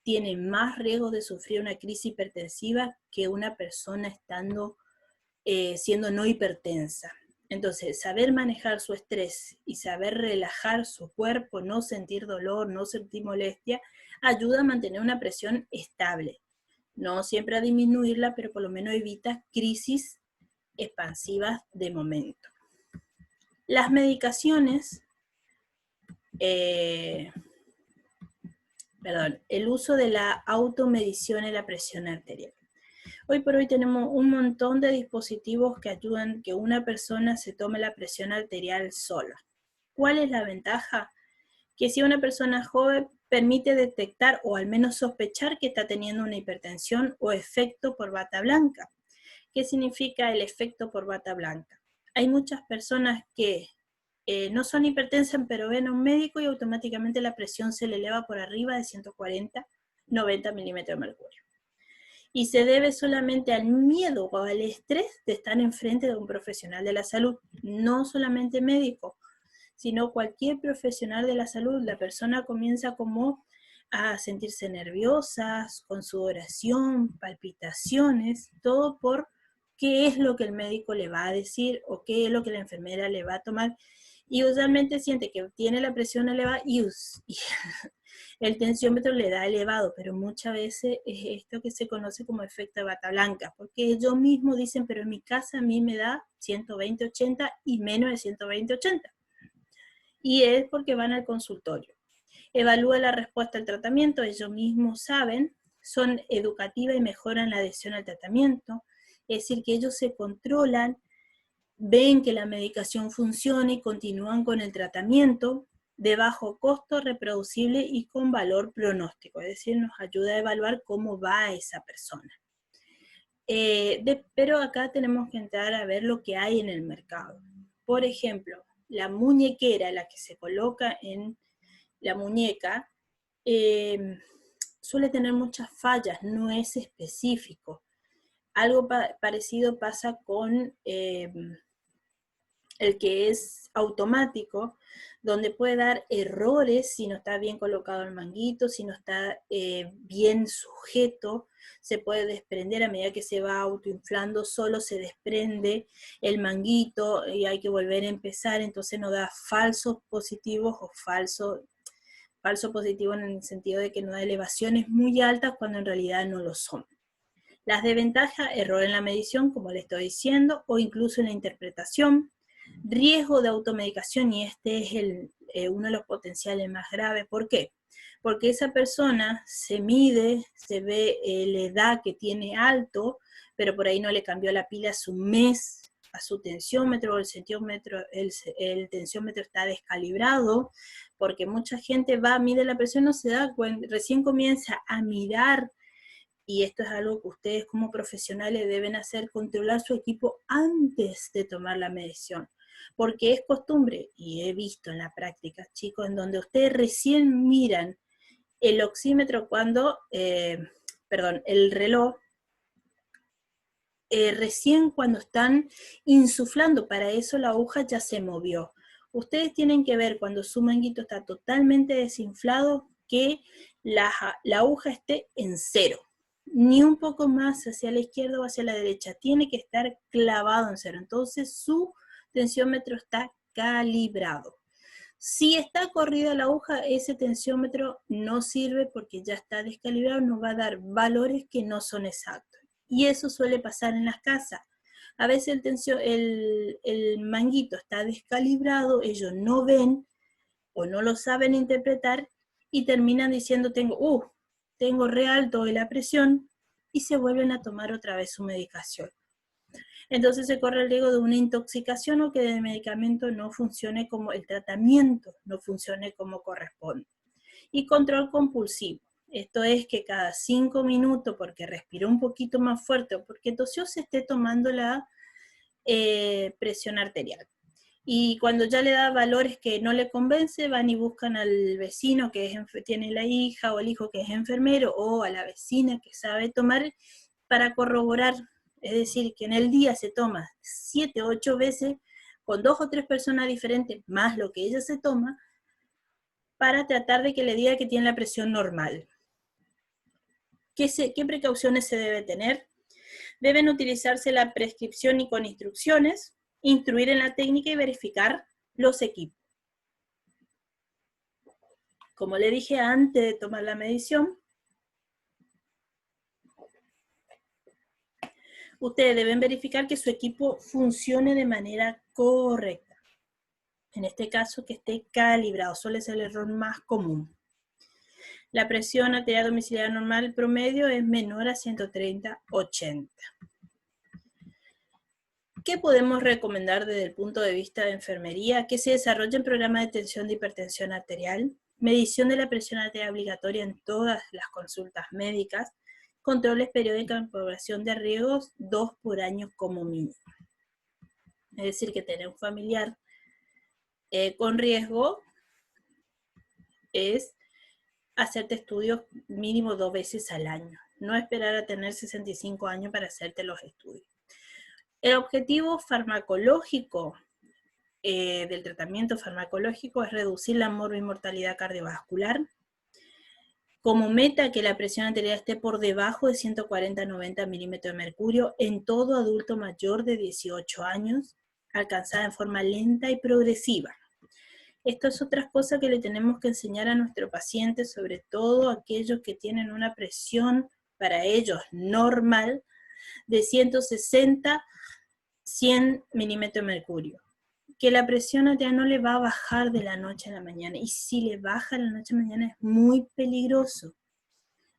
tiene más riesgo de sufrir una crisis hipertensiva que una persona siendo no hipertensa. Entonces, saber manejar su estrés y saber relajar su cuerpo, no sentir dolor, no sentir molestia, ayuda a mantener una presión estable. No siempre a disminuirla, pero por lo menos evita crisis expansivas de momento. Las medicaciones, el uso de la automedición en la presión arterial. Hoy por hoy tenemos un montón de dispositivos que ayudan que una persona se tome la presión arterial sola. ¿Cuál es la ventaja? Que si una persona joven permite detectar o al menos sospechar que está teniendo una hipertensión o efecto por bata blanca. ¿Qué significa el efecto por bata blanca? Hay muchas personas que no son hipertensas, pero ven a un médico y automáticamente la presión se le eleva por arriba de 140, 90 milímetros de mercurio. Y se debe solamente al miedo o al estrés de estar enfrente de un profesional de la salud, no solamente médico, sino cualquier profesional de la salud. La persona comienza como a sentirse nerviosa, con sudoración, palpitaciones, todo por qué es lo que el médico le va a decir o qué es lo que la enfermera le va a tomar. Y usualmente siente que tiene la presión elevada y el tensiómetro le da elevado, pero muchas veces es esto que se conoce como efecto de bata blanca, porque ellos mismos dicen, pero en mi casa a mí me da 120-80 y menos de 120-80. Y es porque van al consultorio. Evalúa la respuesta al tratamiento, ellos mismos saben, son educativas y mejoran la adhesión al tratamiento, es decir, que ellos se controlan, ven que la medicación funciona y continúan con el tratamiento de bajo costo, reproducible y con valor pronóstico, es decir, nos ayuda a evaluar cómo va esa persona. pero acá tenemos que entrar a ver lo que hay en el mercado. Por ejemplo, la muñequera, la que se coloca en la muñeca, suele tener muchas fallas, no es específico. Algo parecido pasa con el que es automático, donde puede dar errores si no está bien colocado el manguito, si no está bien sujeto, se puede desprender a medida que se va autoinflando, solo se desprende el manguito y hay que volver a empezar, entonces nos da falsos positivos o falso positivo en el sentido de que nos da elevaciones muy altas cuando en realidad no lo son. Las desventajas, error en la medición, como le estoy diciendo, o incluso en la interpretación, riesgo de automedicación, y este es uno de los potenciales más graves. ¿Por qué? Porque esa persona se mide, se ve la edad que tiene alto, pero por ahí no le cambió la pila a su mes, a su tensiómetro, el tensiómetro está descalibrado, porque mucha gente va, mide la presión, no se da cuenta, recién comienza a mirar, y esto es algo que ustedes como profesionales deben hacer, controlar su equipo antes de tomar la medición, porque es costumbre, y he visto en la práctica, chicos, en donde ustedes recién miran el oxímetro cuando, el reloj, recién cuando están insuflando, para eso la aguja ya se movió. Ustedes tienen que ver cuando su manguito está totalmente desinflado que la aguja esté en cero, ni un poco más hacia la izquierda o hacia la derecha, tiene que estar clavado en cero, entonces su tensiómetro está calibrado. Si está corrida la aguja, ese tensiómetro no sirve porque ya está descalibrado, nos va a dar valores que no son exactos. Y eso suele pasar en las casas. A veces el manguito está descalibrado, ellos no ven o no lo saben interpretar y terminan diciendo tengo re alto de la presión, y se vuelven a tomar otra vez su medicación. Entonces se corre el riesgo de una intoxicación o que el medicamento no funcione como el tratamiento, no funcione como corresponde. Y control compulsivo. Esto es que cada 5 minutos, porque respiró un poquito más fuerte o porque tosió, se esté tomando la presión arterial. Y cuando ya le da valores que no le convence, van y buscan al vecino que tiene la hija o el hijo que es enfermero, o a la vecina que sabe tomar, para corroborar. Es decir, que en el día se toma 7 o 8 veces con 2 o 3 personas diferentes, más lo que ella se toma, para tratar de que le diga que tiene la presión normal. ¿Qué precauciones se debe tener? Deben utilizarse la prescripción y con instrucciones, instruir en la técnica y verificar los equipos. Como le dije antes de tomar la medición, ustedes deben verificar que su equipo funcione de manera correcta. En este caso, que esté calibrado, suele ser el error más común. La presión arterial domiciliaria normal promedio es menor a 130/80. ¿Qué podemos recomendar desde el punto de vista de enfermería? Que se desarrollen programas de detención de hipertensión arterial, medición de la presión arterial obligatoria en todas las consultas médicas, controles periódicos en población de riesgos, 2 por año como mínimo. Es decir, que tener un familiar con riesgo es hacerte estudios mínimo 2 veces al año. No esperar a tener 65 años para hacerte los estudios. El objetivo farmacológico del tratamiento farmacológico es reducir la mortalidad cardiovascular. Como meta, que la presión arterial esté por debajo de 140-90 milímetros de mercurio en todo adulto mayor de 18 años, alcanzada en forma lenta y progresiva. Esto es otra cosa que le tenemos que enseñar a nuestros pacientes, sobre todo aquellos que tienen una presión para ellos normal de 160-100 milímetros de mercurio. Que la presión arterial no le va a bajar de la noche a la mañana, y si le baja de la noche a la mañana es muy peligroso.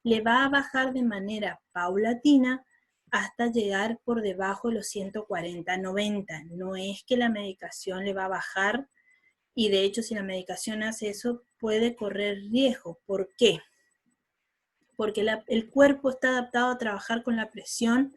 Le va a bajar de manera paulatina hasta llegar por debajo de los 140-90. No es que la medicación le va a bajar, y de hecho si la medicación hace eso puede correr riesgo. ¿Por qué? Porque el cuerpo está adaptado a trabajar con la presión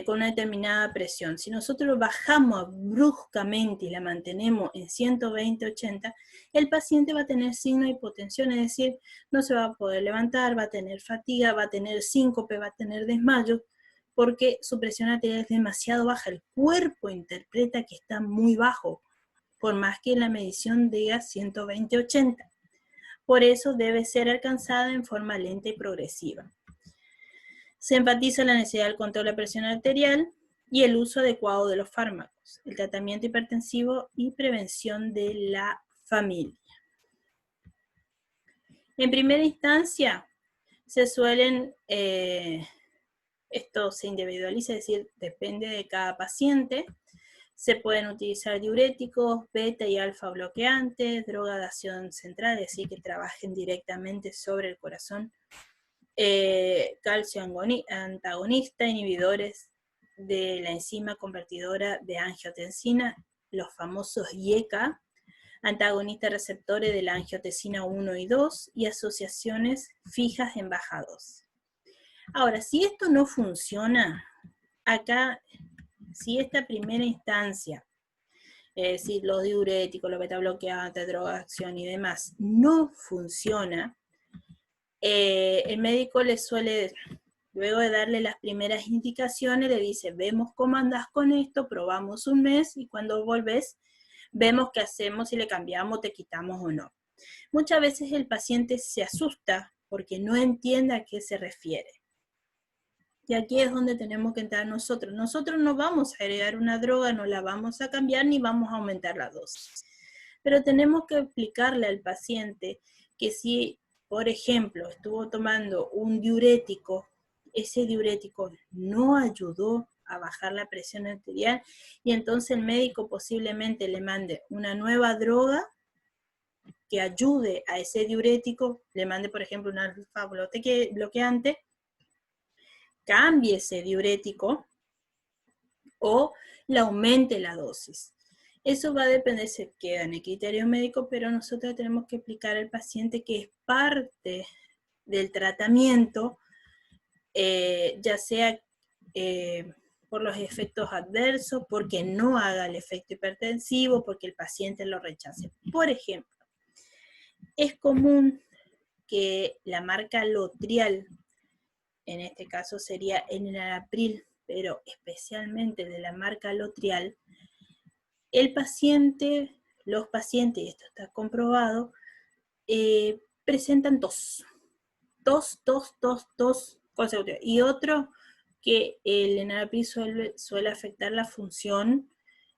con una determinada presión. Si nosotros bajamos bruscamente y la mantenemos en 120-80, el paciente va a tener signo de hipotensión, es decir, no se va a poder levantar, va a tener fatiga, va a tener síncope, va a tener desmayo, porque su presión arterial es demasiado baja. El cuerpo interpreta que está muy bajo, por más que la medición diga 120-80. Por eso debe ser alcanzada en forma lenta y progresiva. Se enfatiza la necesidad del control de la presión arterial y el uso adecuado de los fármacos, el tratamiento hipertensivo y prevención de la familia. En primera instancia, se suelen, esto se individualiza, es decir, depende de cada paciente. Se pueden utilizar diuréticos, beta y alfa bloqueantes, droga de acción central, es decir, que trabajen directamente sobre el corazón, calcio antagonista, inhibidores de la enzima convertidora de angiotensina, los famosos IECA, antagonistas receptores de la angiotensina 1 y 2 y asociaciones fijas en baja dosis. Ahora, si esto no funciona, acá, si esta primera instancia, es decir, los diuréticos, los beta bloqueantes, droga de acción y demás, no funciona, el médico le suele, luego de darle las primeras indicaciones, le dice, vemos cómo andás con esto, probamos un mes y cuando volvés, vemos qué hacemos, si le cambiamos, te quitamos o no. Muchas veces el paciente se asusta porque no entiende a qué se refiere. Y aquí es donde tenemos que entrar nosotros. Nosotros no vamos a agregar una droga, no la vamos a cambiar ni vamos a aumentar la dosis. Pero tenemos que explicarle al paciente que si, por ejemplo, estuvo tomando un diurético, ese diurético no ayudó a bajar la presión arterial y entonces el médico posiblemente le mande una nueva droga que ayude a ese diurético, le mande, por ejemplo, un alfa bloqueante, cambie ese diurético o le aumente la dosis. Eso va a depender, se queda en el criterio médico, pero nosotros tenemos que explicar al paciente que es parte del tratamiento, ya sea por los efectos adversos, porque no haga el efecto hipertensivo, porque el paciente lo rechace. Por ejemplo, es común que la marca Lotrial, en este caso sería Enalapril, pero especialmente de la marca Lotrial, el paciente, los pacientes, y esto está comprobado, presentan tos consecutiva. Y otro, que el enalapril suele afectar la función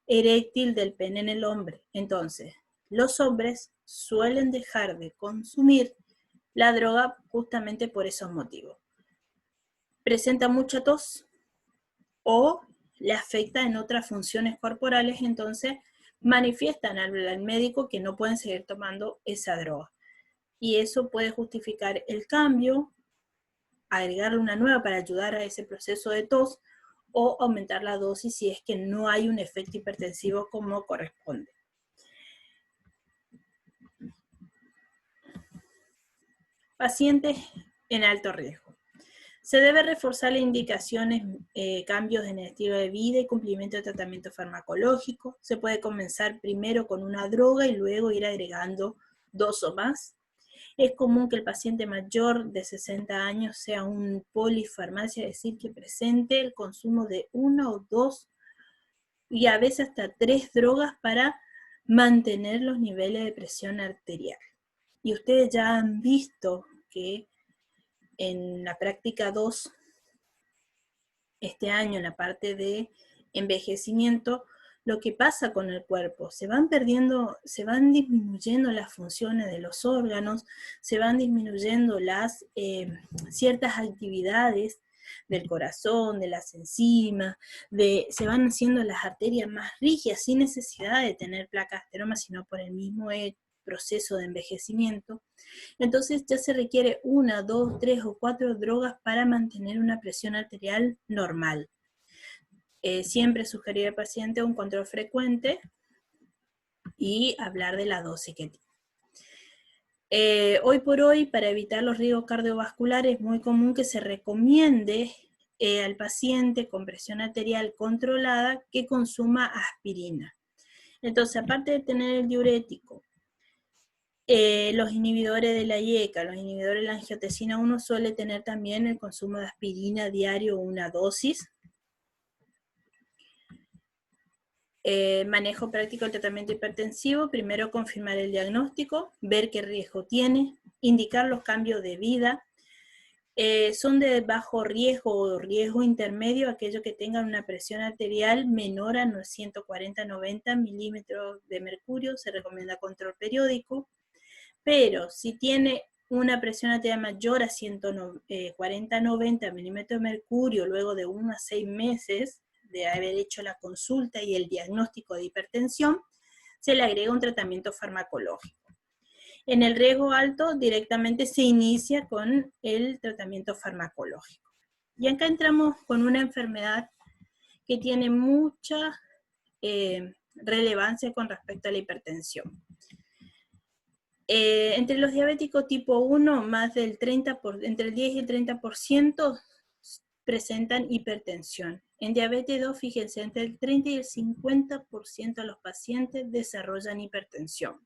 eréctil del pene en el hombre. Entonces, los hombres suelen dejar de consumir la droga justamente por esos motivos. Presenta mucha tos o le afecta en otras funciones corporales, entonces manifiestan al médico que no pueden seguir tomando esa droga. Y eso puede justificar el cambio, agregarle una nueva para ayudar a ese proceso de tos, o aumentar la dosis si es que no hay un efecto hipertensivo como corresponde. Pacientes en alto riesgo. Se debe reforzar las indicaciones, cambios en el estilo de vida y cumplimiento de tratamiento farmacológico. Se puede comenzar primero con una droga y luego ir agregando dos o más. Es común que el paciente mayor de 60 años sea un polifarmacia, es decir, que presente el consumo de una o dos y a veces hasta 3 drogas para mantener los niveles de presión arterial. Y ustedes ya han visto que en la práctica 2, este año, en la parte de envejecimiento, lo que pasa con el cuerpo, se van disminuyendo las funciones de los órganos, se van disminuyendo las ciertas actividades del corazón, de las enzimas, se van haciendo las arterias más rígidas sin necesidad de tener placas de ateroma, sino por el mismo proceso de envejecimiento. Entonces ya se requiere 1, 2, 3 o 4 drogas para mantener una presión arterial normal. Siempre sugerir al paciente un control frecuente y hablar de la dosis que tiene. Hoy por hoy, para evitar los riesgos cardiovasculares, es muy común que se recomiende al paciente con presión arterial controlada que consuma aspirina. Entonces, aparte de tener el diurético, los inhibidores de la IECA, los inhibidores de la angiotensina 1 suele tener también el consumo de aspirina diario, una dosis. Manejo práctico del tratamiento hipertensivo, primero confirmar el diagnóstico, ver qué riesgo tiene, indicar los cambios de vida. Son de bajo riesgo o riesgo intermedio aquellos que tengan una presión arterial menor a 140-90 milímetros de mercurio, se recomienda control periódico. Pero si tiene una presión arterial mayor a 140-90 milímetros de mercurio luego de 1 a 6 meses de haber hecho la consulta y el diagnóstico de hipertensión, se le agrega un tratamiento farmacológico. En el riesgo alto, directamente se inicia con el tratamiento farmacológico. Y acá entramos con una enfermedad que tiene mucha relevancia con respecto a la hipertensión. Entre los diabéticos tipo 1, más del 30%, entre el 10 y el 30% presentan hipertensión. En diabetes 2, fíjense, entre el 30 y el 50% de los pacientes desarrollan hipertensión.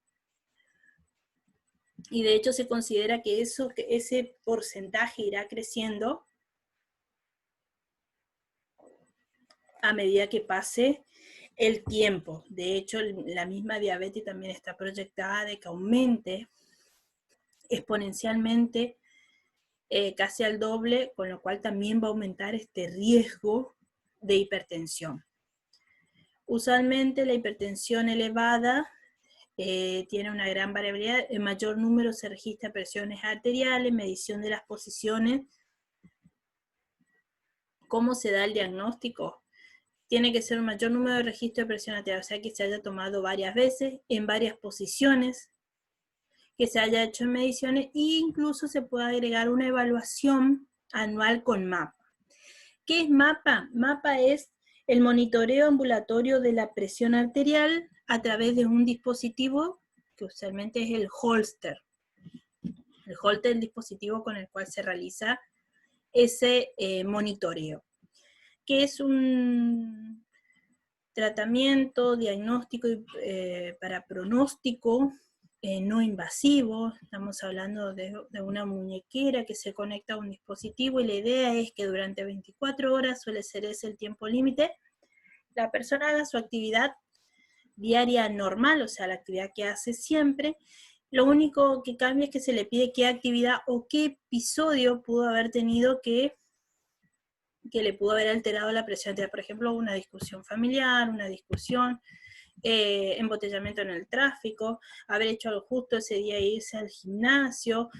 Y de hecho se considera que ese porcentaje irá creciendo a medida que pase el tiempo. De hecho, la misma diabetes también está proyectada de que aumente exponencialmente casi al doble, con lo cual también va a aumentar este riesgo de hipertensión. Usualmente la hipertensión elevada tiene una gran variabilidad, en mayor número se registra presiones arteriales, medición de las posiciones. ¿Cómo se da el diagnóstico? Tiene que ser un mayor número de registros de presión arterial, o sea que se haya tomado varias veces, en varias posiciones, que se haya hecho en mediciones, e incluso se puede agregar una evaluación anual con MAPA. ¿Qué es MAPA? MAPA es el monitoreo ambulatorio de la presión arterial a través de un dispositivo que usualmente es el Holter. El Holter es el dispositivo con el cual se realiza ese monitoreo, que es un tratamiento diagnóstico para pronóstico no invasivo. Estamos hablando de una muñequera que se conecta a un dispositivo y la idea es que durante 24 horas, suele ser ese el tiempo límite, la persona haga su actividad diaria normal, o sea, la actividad que hace siempre. Lo único que cambia es que se le pide qué actividad o qué episodio pudo haber tenido que le pudo haber alterado la presión arterial. Por ejemplo, una discusión familiar, una discusión, embotellamiento en el tráfico, haber hecho algo justo ese día, irse al gimnasio,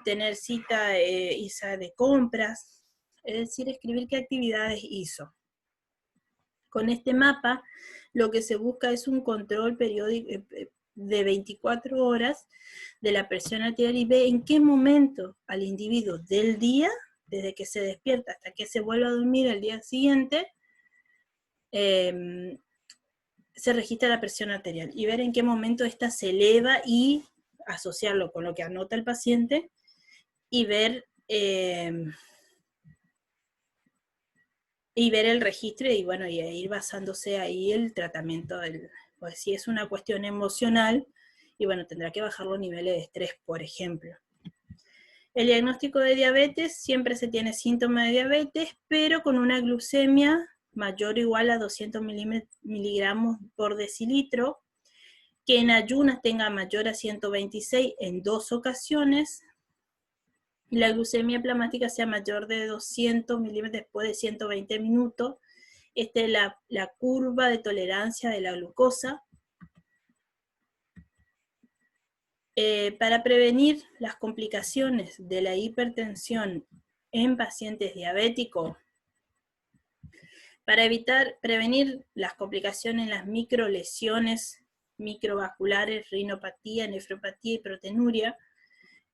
tener cita, irse de compras, es decir, escribir qué actividades hizo. Con este mapa, lo que se busca es un control periódico de 24 horas de la presión arterial y ve en qué momento al individuo del día, desde que se despierta hasta que se vuelve a dormir al día siguiente, se registra la presión arterial y ver en qué momento esta se eleva y asociarlo con lo que anota el paciente y ver el registro y bueno, y ir basándose ahí el tratamiento pues si es una cuestión emocional, y bueno, tendrá que bajar los niveles de estrés, por ejemplo. El diagnóstico de diabetes, siempre se tiene síntomas de diabetes, pero con una glucemia mayor o igual a 200 miligramos por decilitro, que en ayunas tenga mayor a 126 en 2 ocasiones, y la glucemia plasmática sea mayor de 200 milímetros después de 120 minutos. Esta es la curva de tolerancia de la glucosa. Para prevenir las complicaciones de la hipertensión en pacientes diabéticos, para prevenir las complicaciones en las microlesiones microvasculares, rinopatía, nefropatía y proteinuria,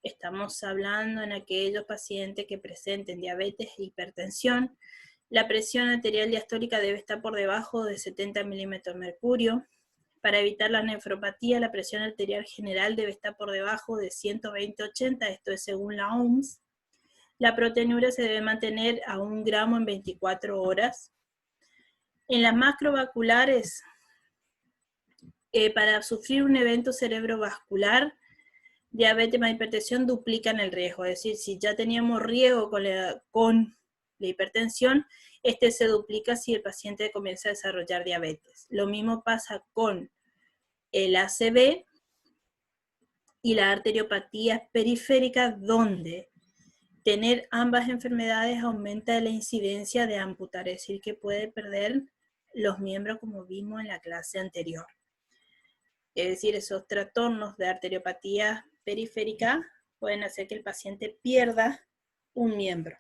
estamos hablando en aquellos pacientes que presenten diabetes e hipertensión, la presión arterial diastólica debe estar por debajo de 70 milímetros de mercurio. Para evitar la nefropatía, la presión arterial general debe estar por debajo de 120-80, esto es según la OMS. La proteinuria se debe mantener a 1 gramo en 24 horas. En las macrovasculares, para sufrir un evento cerebrovascular, diabetes más hipertensión duplican el riesgo. Es decir, si ya teníamos riesgo con la hipertensión, este se duplica si el paciente comienza a desarrollar diabetes. Lo mismo pasa con el ACV y la arteriopatía periférica, donde tener ambas enfermedades aumenta la incidencia de amputar, es decir, que puede perder los miembros como vimos en la clase anterior. Es decir, esos trastornos de arteriopatía periférica pueden hacer que el paciente pierda un miembro.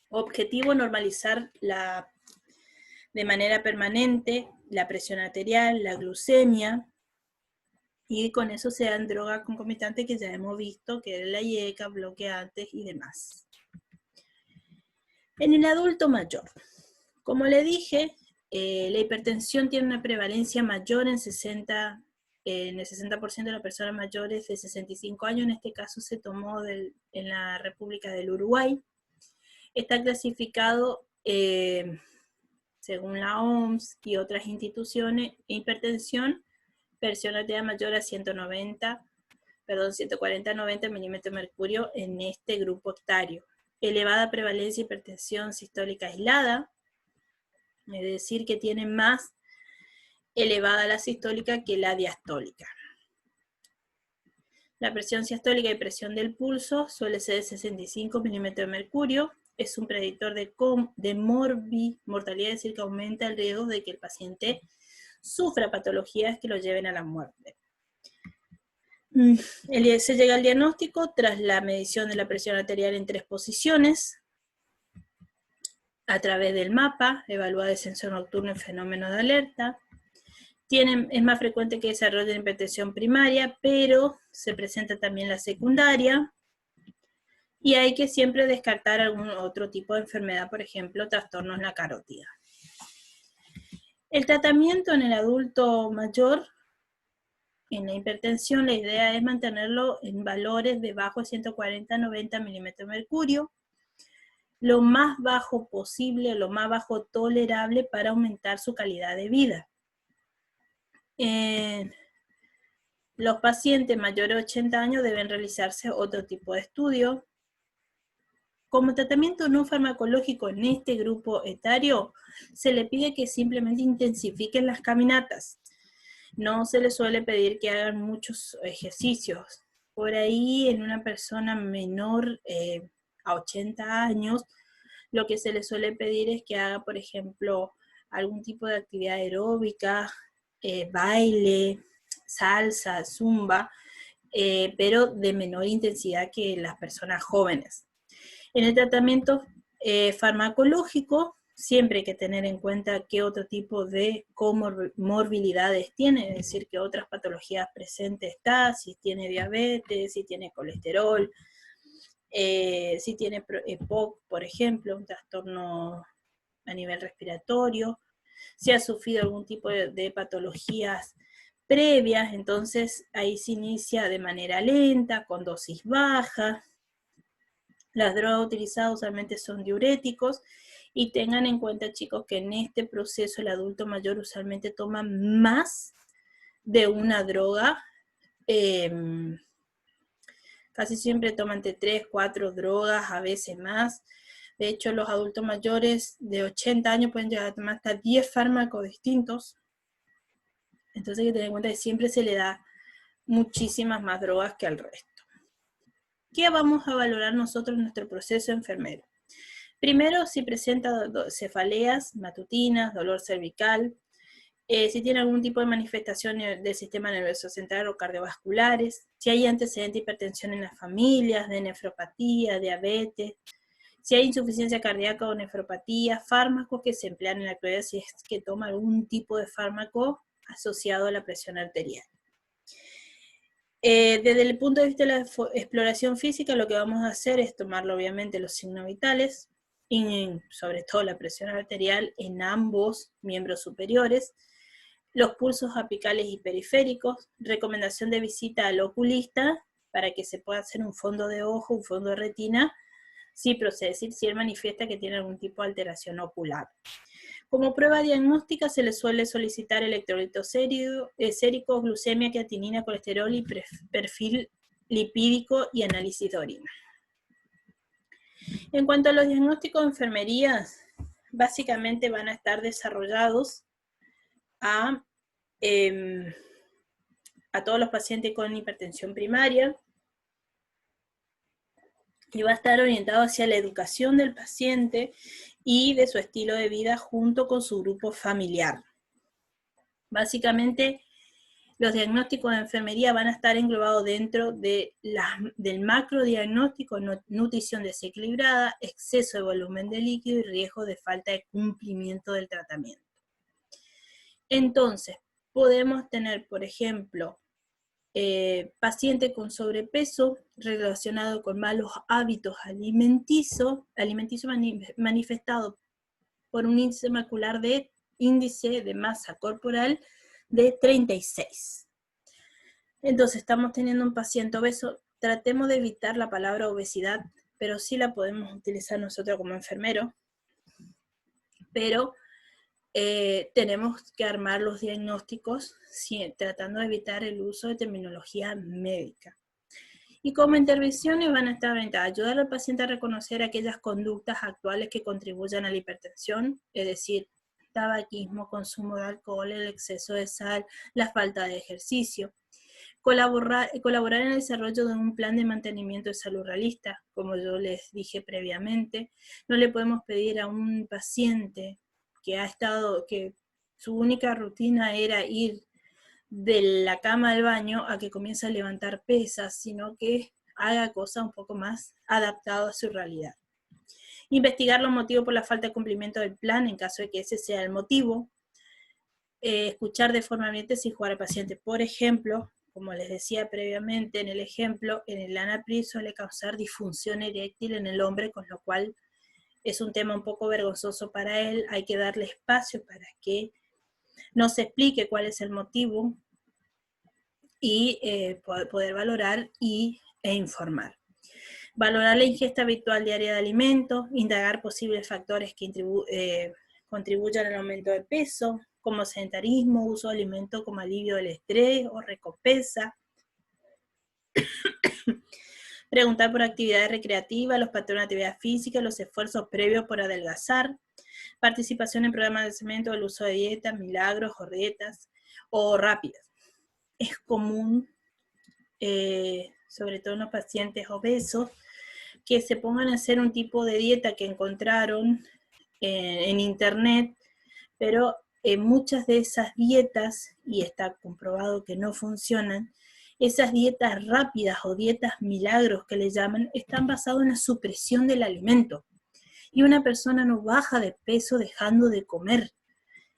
Objetivo: normalizar de manera permanente la presión arterial, la glucemia, y con eso se dan drogas concomitantes que ya hemos visto, que es la IECA, bloqueantes y demás. En el adulto mayor, como le dije, la hipertensión tiene una prevalencia mayor en el 60% de las personas mayores de 65 años, en este caso se tomó en la República del Uruguay. Está clasificado, según la OMS y otras instituciones, hipertensión, presión arterial mayor a 140-90 milímetros de mercurio en este grupo etario. Elevada prevalencia de hipertensión sistólica aislada, es decir, que tiene más elevada la sistólica que la diastólica. La presión sistólica y presión del pulso suele ser de 65 milímetros de mercurio. Es un predictor de mortalidad, es decir, que aumenta el riesgo de que el paciente sufra patologías que lo lleven a la muerte. Se llega al diagnóstico tras la medición de la presión arterial en 3 posiciones, a través del mapa, evalúa descenso nocturno en fenómenos de alerta. Es más frecuente que desarrolle hipertensión primaria, pero se presenta también la secundaria, y hay que siempre descartar algún otro tipo de enfermedad, por ejemplo, trastornos en la carótida. El tratamiento en el adulto mayor, en la hipertensión, la idea es mantenerlo en valores debajo de 140-90 milímetros de mercurio, lo más bajo posible, lo más bajo tolerable para aumentar su calidad de vida. Los pacientes mayores de 80 años deben realizarse otro tipo de estudio. Como tratamiento no farmacológico en este grupo etario, se le pide que simplemente intensifiquen las caminatas. No se les suele pedir que hagan muchos ejercicios. Por ahí, en una persona menor a 80 años, lo que se les suele pedir es que haga, por ejemplo, algún tipo de actividad aeróbica, baile, salsa, zumba, pero de menor intensidad que las personas jóvenes. En el tratamiento farmacológico, siempre hay que tener en cuenta qué otro tipo de comorbilidades tiene, es decir, qué otras patologías presentes está, si tiene diabetes, si tiene colesterol, si tiene EPOC, por ejemplo, un trastorno a nivel respiratorio, si ha sufrido algún tipo de patologías previas, entonces ahí se inicia de manera lenta, con dosis baja. Las drogas utilizadas usualmente son diuréticos, y tengan en cuenta, chicos, que en este proceso el adulto mayor usualmente toma más de una droga. Casi siempre toman entre 3, 4 drogas, a veces más. De hecho, los adultos mayores de 80 años pueden llegar a tomar hasta 10 fármacos distintos. Entonces hay que tener en cuenta que siempre se le da muchísimas más drogas que al resto. ¿Qué vamos a valorar nosotros en nuestro proceso enfermero? Primero, si presenta cefaleas matutinas, dolor cervical, si tiene algún tipo de manifestación del sistema nervioso central o cardiovasculares, si hay antecedentes de hipertensión en las familias, de nefropatía, diabetes, si hay insuficiencia cardíaca o nefropatía, fármacos que se emplean en la actualidad si es que toma algún tipo de fármaco asociado a la presión arterial. Desde el punto de vista de la exploración física, lo que vamos a hacer es tomarlo, obviamente, los signos vitales, y sobre todo la presión arterial en ambos miembros superiores, los pulsos apicales y periféricos, recomendación de visita al oculista para que se pueda hacer un fondo de ojo, un fondo de retina, si procede, es decir, si él manifiesta que tiene algún tipo de alteración ocular. Como prueba diagnóstica se le suele solicitar electrolitos séricos, glucemia, creatinina, colesterol y perfil lipídico y análisis de orina. En cuanto a los diagnósticos de enfermerías, básicamente van a estar desarrollados a todos los pacientes con hipertensión primaria y va a estar orientado hacia la educación del paciente y de su estilo de vida junto con su grupo familiar. Básicamente, los diagnósticos de enfermería van a estar englobados dentro de del macrodiagnóstico: nutrición desequilibrada, exceso de volumen de líquido y riesgo de falta de cumplimiento del tratamiento. Entonces, podemos tener, por ejemplo, paciente con sobrepeso relacionado con malos hábitos alimenticios manifestado por un índice macular de índice de masa corporal de 36. Entonces estamos teniendo un paciente obeso. Tratemos de evitar la palabra obesidad, pero sí la podemos utilizar nosotros como enfermeros, pero tenemos que armar los diagnósticos tratando de evitar el uso de terminología médica. Y como intervenciones van a estar orientadas a ayudar al paciente a reconocer aquellas conductas actuales que contribuyan a la hipertensión, es decir, tabaquismo, consumo de alcohol, el exceso de sal, la falta de ejercicio. Colaborar en el desarrollo de un plan de mantenimiento de salud realista. Como yo les dije previamente, no le podemos pedir a un paciente que su única rutina era ir de la cama al baño a que comience a levantar pesas, sino que haga cosas un poco más adaptadas a su realidad. Investigar los motivos por la falta de cumplimiento del plan, en caso de que ese sea el motivo. Escuchar de forma ambiente sin jugar al paciente. Por ejemplo, como les decía previamente en el ejemplo, en el Anapril suele causar disfunción eréctil en el hombre, con lo cual es un tema un poco vergonzoso para él. Hay que darle espacio para que nos explique cuál es el motivo y poder valorar e informar. Valorar la ingesta habitual diaria de alimentos, indagar posibles factores que contribuyan al aumento de peso, como sedentarismo, uso de alimentos como alivio del estrés o recompensa. Preguntar por actividades recreativas, los patrones de actividad física, los esfuerzos previos por adelgazar, participación en programas de crecimiento, el uso de dietas, milagros o dietas o rápidas. Es común, sobre todo en los pacientes obesos, que se pongan a hacer un tipo de dieta que encontraron en internet, pero muchas de esas dietas, y está comprobado que no funcionan, esas dietas rápidas o dietas milagros que le llaman, están basadas en la supresión del alimento. Y una persona no baja de peso dejando de comer.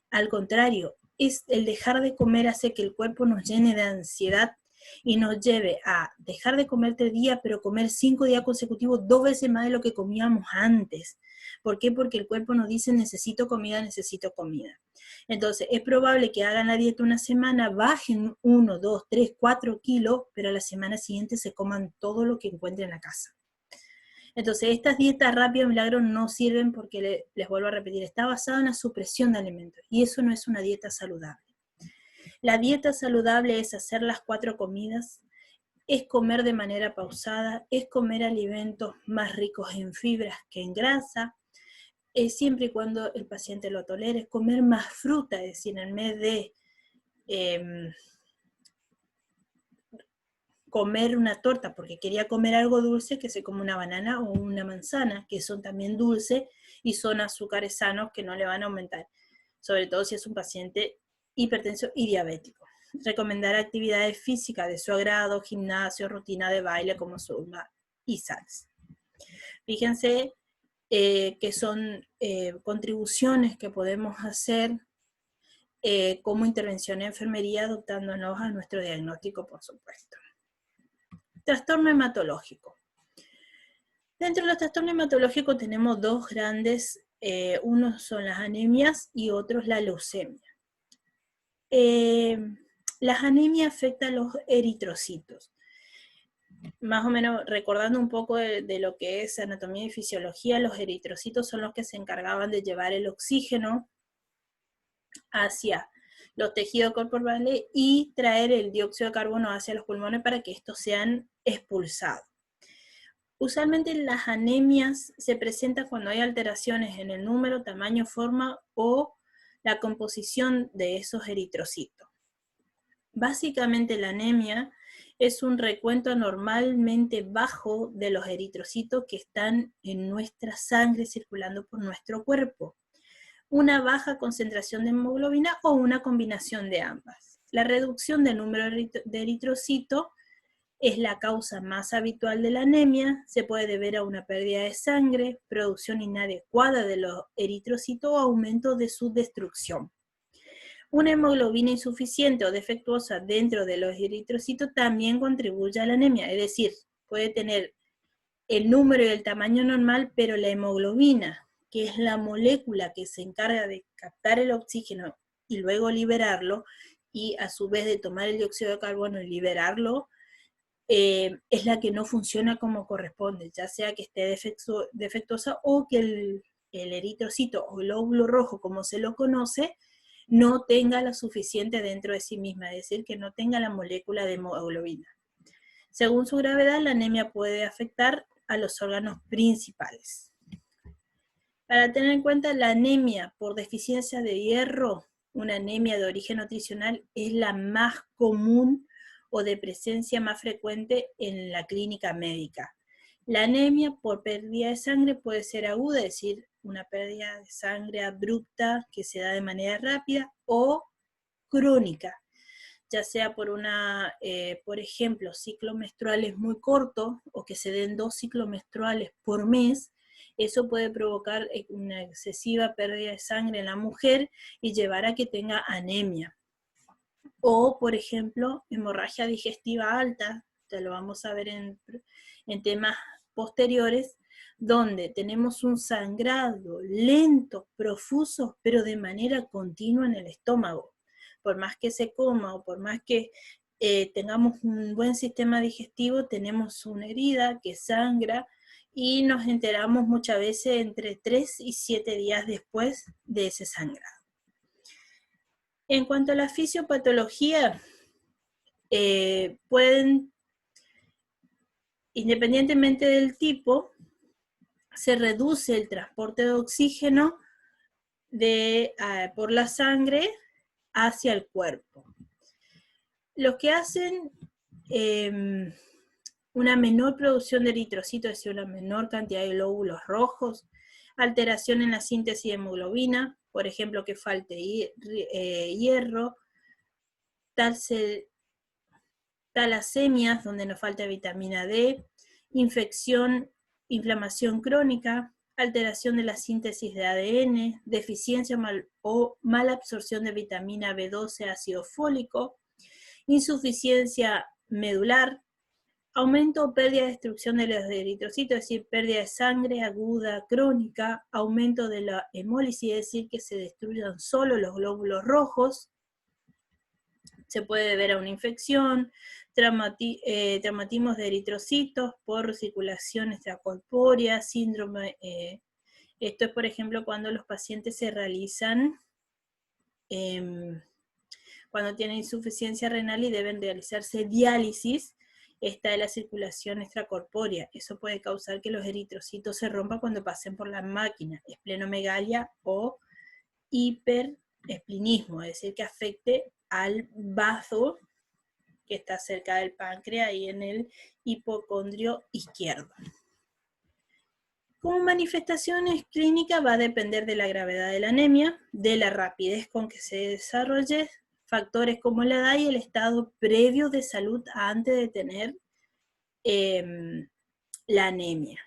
Al contrario, el dejar de comer hace que el cuerpo nos llene de ansiedad y nos lleve a dejar de comer 3 días, pero comer 5 días consecutivos 2 veces más de lo que comíamos antes. ¿Por qué? Porque el cuerpo nos dice necesito comida, necesito comida. Entonces, es probable que hagan la dieta una semana, bajen 1, 2, 3, 4 kilos, pero a la semana siguiente se coman todo lo que encuentren en la casa. Entonces, estas dietas rápidas, milagros, no sirven porque, les vuelvo a repetir, está basada en la supresión de alimentos, y eso no es una dieta saludable. La dieta saludable es hacer las 4 comidas, es comer de manera pausada, es comer alimentos más ricos en fibras que en grasa, siempre y cuando el paciente lo tolere, comer más fruta, es decir, en vez de comer una torta porque quería comer algo dulce, que se come una banana o una manzana, que son también dulces y son azúcares sanos que no le van a aumentar, sobre todo si es un paciente hipertenso y diabético. Recomendar actividades físicas de su agrado, gimnasio, rutina de baile como zumba y salsa. Fíjense que son contribuciones que podemos hacer como intervención en enfermería, adoptándonos a nuestro diagnóstico, por supuesto. Trastorno hematológico. Dentro de los trastornos hematológicos tenemos 2 grandes, unos son las anemias y otros la leucemia. las anemias afectan a los eritrocitos. Más o menos recordando un poco de lo que es anatomía y fisiología, los eritrocitos son los que se encargaban de llevar el oxígeno hacia los tejidos corporales y traer el dióxido de carbono hacia los pulmones para que estos sean expulsados. Usualmente las anemias se presentan cuando hay alteraciones en el número, tamaño, forma o la composición de esos eritrocitos. Básicamente la anemia es un recuento anormalmente bajo de los eritrocitos que están en nuestra sangre circulando por nuestro cuerpo. Una baja concentración de hemoglobina o una combinación de ambas. La reducción del número de eritrocitos es la causa más habitual de la anemia, se puede deber a una pérdida de sangre, producción inadecuada de los eritrocitos o aumento de su destrucción. Una hemoglobina insuficiente o defectuosa dentro de los eritrocitos también contribuye a la anemia, es decir, puede tener el número y el tamaño normal, pero la hemoglobina, que es la molécula que se encarga de captar el oxígeno y luego liberarlo, y a su vez de tomar el dióxido de carbono y liberarlo, es la que no funciona como corresponde, ya sea que esté defectuosa o que el eritrocito o glóbulo rojo, como se lo conoce, no tenga lo suficiente dentro de sí misma, es decir, que no tenga la molécula de hemoglobina. Según su gravedad, la anemia puede afectar a los órganos principales. Para tener en cuenta, la anemia por deficiencia de hierro, una anemia de origen nutricional, es la más común o de presencia más frecuente en la clínica médica. La anemia por pérdida de sangre puede ser aguda, es decir, una pérdida de sangre abrupta que se da de manera rápida, o crónica, ya sea por por ejemplo, ciclos menstruales muy cortos, o que se den 2 ciclos menstruales por mes. Eso puede provocar una excesiva pérdida de sangre en la mujer y llevar a que tenga anemia. O, por ejemplo, hemorragia digestiva alta, ya lo vamos a ver en temas posteriores, donde tenemos un sangrado lento, profuso, pero de manera continua en el estómago. Por más que se coma o por más que tengamos un buen sistema digestivo, tenemos una herida que sangra y nos enteramos muchas veces entre 3 y 7 días después de ese sangrado. En cuanto a la fisiopatología, pueden, independientemente del tipo, se reduce el transporte de oxígeno por la sangre hacia el cuerpo. Los que hacen una menor producción de eritrocitos, es decir, una menor cantidad de glóbulos rojos, alteración en la síntesis de hemoglobina, por ejemplo, que falte hierro, talasemias, donde nos falta vitamina D, infección, inflamación crónica, alteración de la síntesis de ADN, deficiencia o mala absorción de vitamina B12, ácido fólico, insuficiencia medular, aumento o pérdida de destrucción de los eritrocitos, es decir, pérdida de sangre aguda, crónica, aumento de la hemólisis, es decir, que se destruyan solo los glóbulos rojos. Se puede deber a una infección, traumatismos de eritrocitos por circulación extracorpórea, síndrome. Esto es, por ejemplo, cuando los pacientes se realizan, cuando tienen insuficiencia renal y deben realizarse diálisis, esta es la circulación extracorpórea. Eso puede causar que los eritrocitos se rompan cuando pasen por la máquina, esplenomegalia o hiperesplinismo, es decir, que afecte al vaso que está cerca del páncreas y en el hipocondrio izquierdo. Como manifestaciones clínicas va a depender de la gravedad de la anemia, de la rapidez con que se desarrolle, factores como la edad y el estado previo de salud antes de tener la anemia.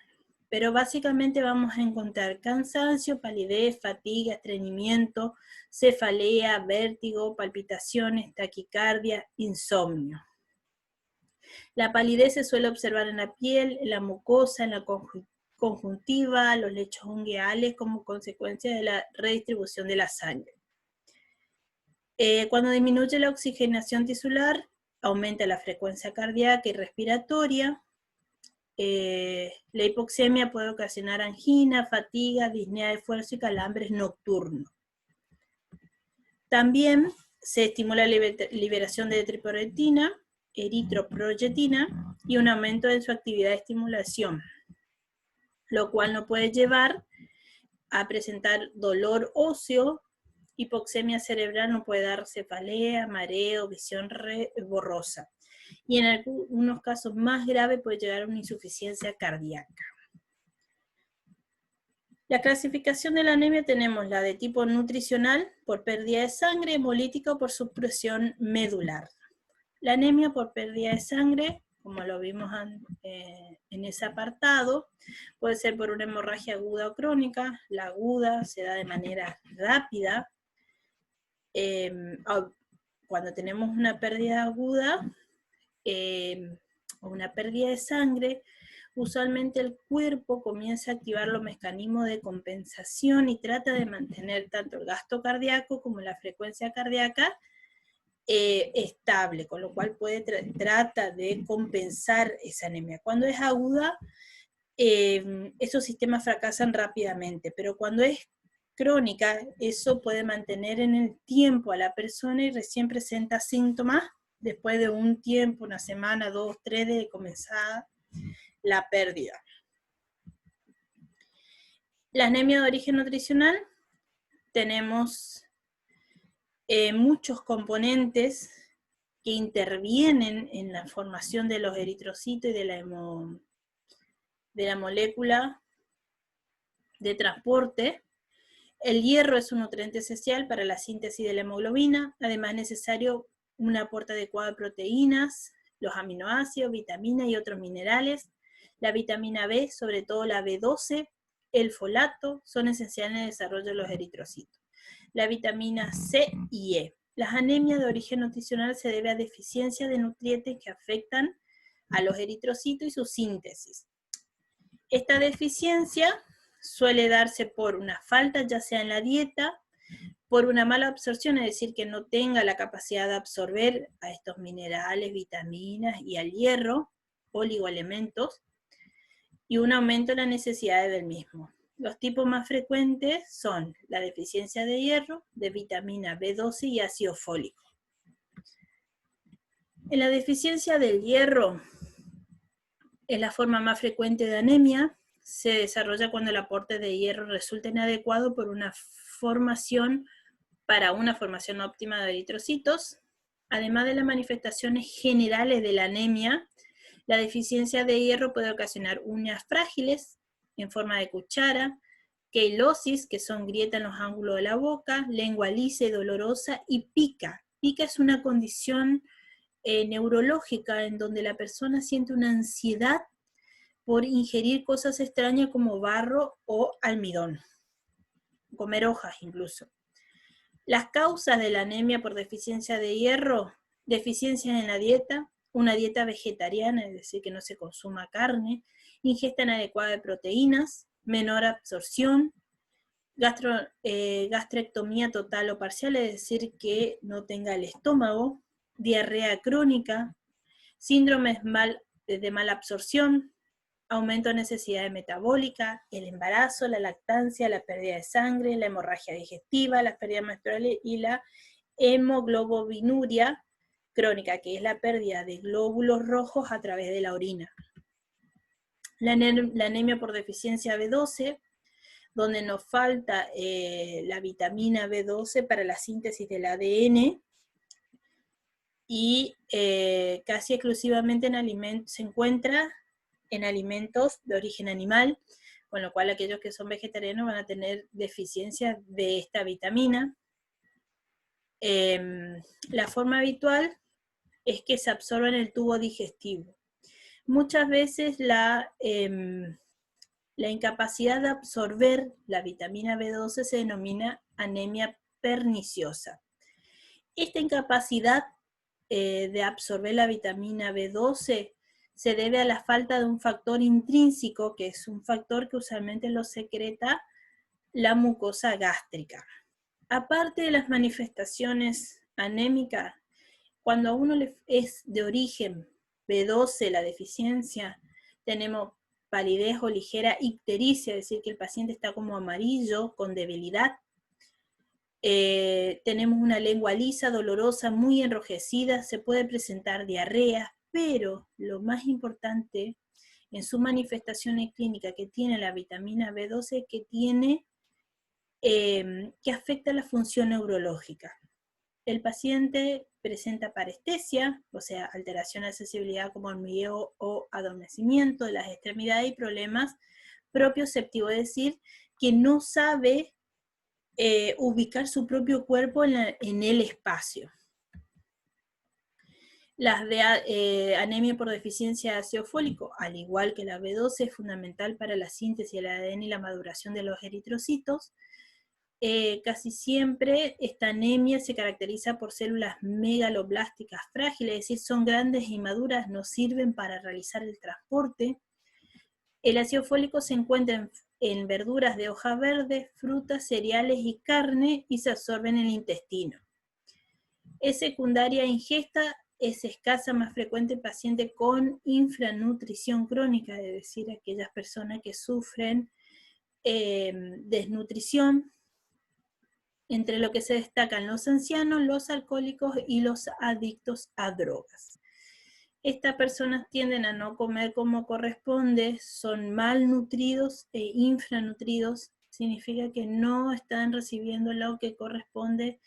Pero básicamente vamos a encontrar cansancio, palidez, fatiga, estreñimiento, cefalea, vértigo, palpitaciones, taquicardia, insomnio. La palidez se suele observar en la piel, en la mucosa, en la conjuntiva, los lechos ungueales como consecuencia de la redistribución de la sangre. Cuando disminuye la oxigenación tisular, aumenta la frecuencia cardíaca y respiratoria. La hipoxemia puede ocasionar angina, fatiga, disnea de esfuerzo y calambres nocturnos. También se estimula la liberación de eritroproyetina y un aumento en su actividad de estimulación, lo cual no puede llevar a presentar dolor óseo. Hipoxemia cerebral no puede dar cefalea, mareo, visión borrosa. Y en algunos casos más graves puede llegar a una insuficiencia cardíaca. La clasificación de la anemia tenemos la de tipo nutricional por pérdida de sangre, hemolítica o por supresión medular. La anemia por pérdida de sangre, como lo vimos en ese apartado, puede ser por una hemorragia aguda o crónica. La aguda se da de manera rápida. Cuando tenemos una pérdida aguda o una pérdida de sangre, usualmente el cuerpo comienza a activar los mecanismos de compensación y trata de mantener tanto el gasto cardíaco como la frecuencia cardíaca estable, con lo cual trata de compensar esa anemia. Cuando es aguda, esos sistemas fracasan rápidamente, pero cuando es crónica, eso puede mantener en el tiempo a la persona y recién presenta síntomas después de un tiempo, una semana, 2, 3, de comenzada la pérdida. La anemia de origen nutricional, tenemos muchos componentes que intervienen en la formación de los eritrocitos y de la molécula de transporte. El hierro es un nutriente esencial para la síntesis de la hemoglobina, además es necesario un aporte adecuado de proteínas, los aminoácidos, vitaminas y otros minerales. La vitamina B, sobre todo la B12, el folato, son esenciales en el desarrollo de los eritrocitos. La vitamina C y E. Las anemias de origen nutricional se deben a deficiencia de nutrientes que afectan a los eritrocitos y su síntesis. Esta deficiencia suele darse por una falta, ya sea en la dieta, por una mala absorción, es decir, que no tenga la capacidad de absorber a estos minerales, vitaminas y al hierro, oligoelementos, y un aumento en la necesidad del mismo. Los tipos más frecuentes son la deficiencia de hierro, de vitamina B12 y ácido fólico. En la deficiencia del hierro es la forma más frecuente de anemia. Se desarrolla cuando el aporte de hierro resulta inadecuado para una formación óptima de eritrocitos. Además de las manifestaciones generales de la anemia, la deficiencia de hierro puede ocasionar uñas frágiles en forma de cuchara, queilosis, que son grietas en los ángulos de la boca, lengua lisa y dolorosa, y pica. Pica es una condición neurológica en donde la persona siente una ansiedad por ingerir cosas extrañas como barro o almidón, comer hojas incluso. Las causas de la anemia por deficiencia de hierro: deficiencias en la dieta, una dieta vegetariana, es decir, que no se consuma carne, ingesta inadecuada de proteínas, menor absorción, gastrectomía total o parcial, es decir, que no tenga el estómago, diarrea crónica, síndromes de mala absorción, aumento de necesidad metabólica, el embarazo, la lactancia, la pérdida de sangre, la hemorragia digestiva, las pérdidas menstruales y la hemoglobinuria crónica, que es la pérdida de glóbulos rojos a través de la orina. La anemia por deficiencia B12, donde nos falta la vitamina B12 para la síntesis del ADN, y casi exclusivamente en alimentos, se encuentra en alimentos de origen animal, con lo cual aquellos que son vegetarianos van a tener deficiencia de esta vitamina. La forma habitual es que se absorba en el tubo digestivo. Muchas veces la incapacidad de absorber la vitamina B12 se denomina anemia perniciosa. Esta incapacidad de absorber la vitamina B12 se debe a la falta de un factor intrínseco, que es un factor que usualmente lo secreta la mucosa gástrica. Aparte de las manifestaciones anémica, cuando a uno es de origen B12 la deficiencia, tenemos palidez o ligera ictericia, es decir, que el paciente está como amarillo, con debilidad. Tenemos una lengua lisa, dolorosa, muy enrojecida, se puede presentar diarrea, pero lo más importante en su manifestación clínica que tiene la vitamina B12 es que tiene, que afecta la función neurológica. El paciente presenta parestesia, o sea, alteración de accesibilidad como hormigueo o adormecimiento de las extremidades y problemas propioceptivos, es decir, que no sabe ubicar su propio cuerpo en el espacio. Las de anemia por deficiencia de ácido fólico, al igual que la B12, es fundamental para la síntesis del ADN y la maduración de los eritrocitos. Casi siempre esta anemia se caracteriza por células megaloblásticas frágiles, es decir, son grandes y maduras, no sirven para realizar el transporte. El ácido fólico se encuentra en verduras de hoja verde, frutas, cereales y carne y se absorbe en el intestino. Es secundaria a ingesta, es escasa, más frecuente en pacientes con infranutrición crónica, es decir, aquellas personas que sufren desnutrición, entre lo que se destacan los ancianos, los alcohólicos y los adictos a drogas. Estas personas tienden a no comer como corresponde, son malnutridos e infranutridos, significa que no están recibiendo lo que corresponde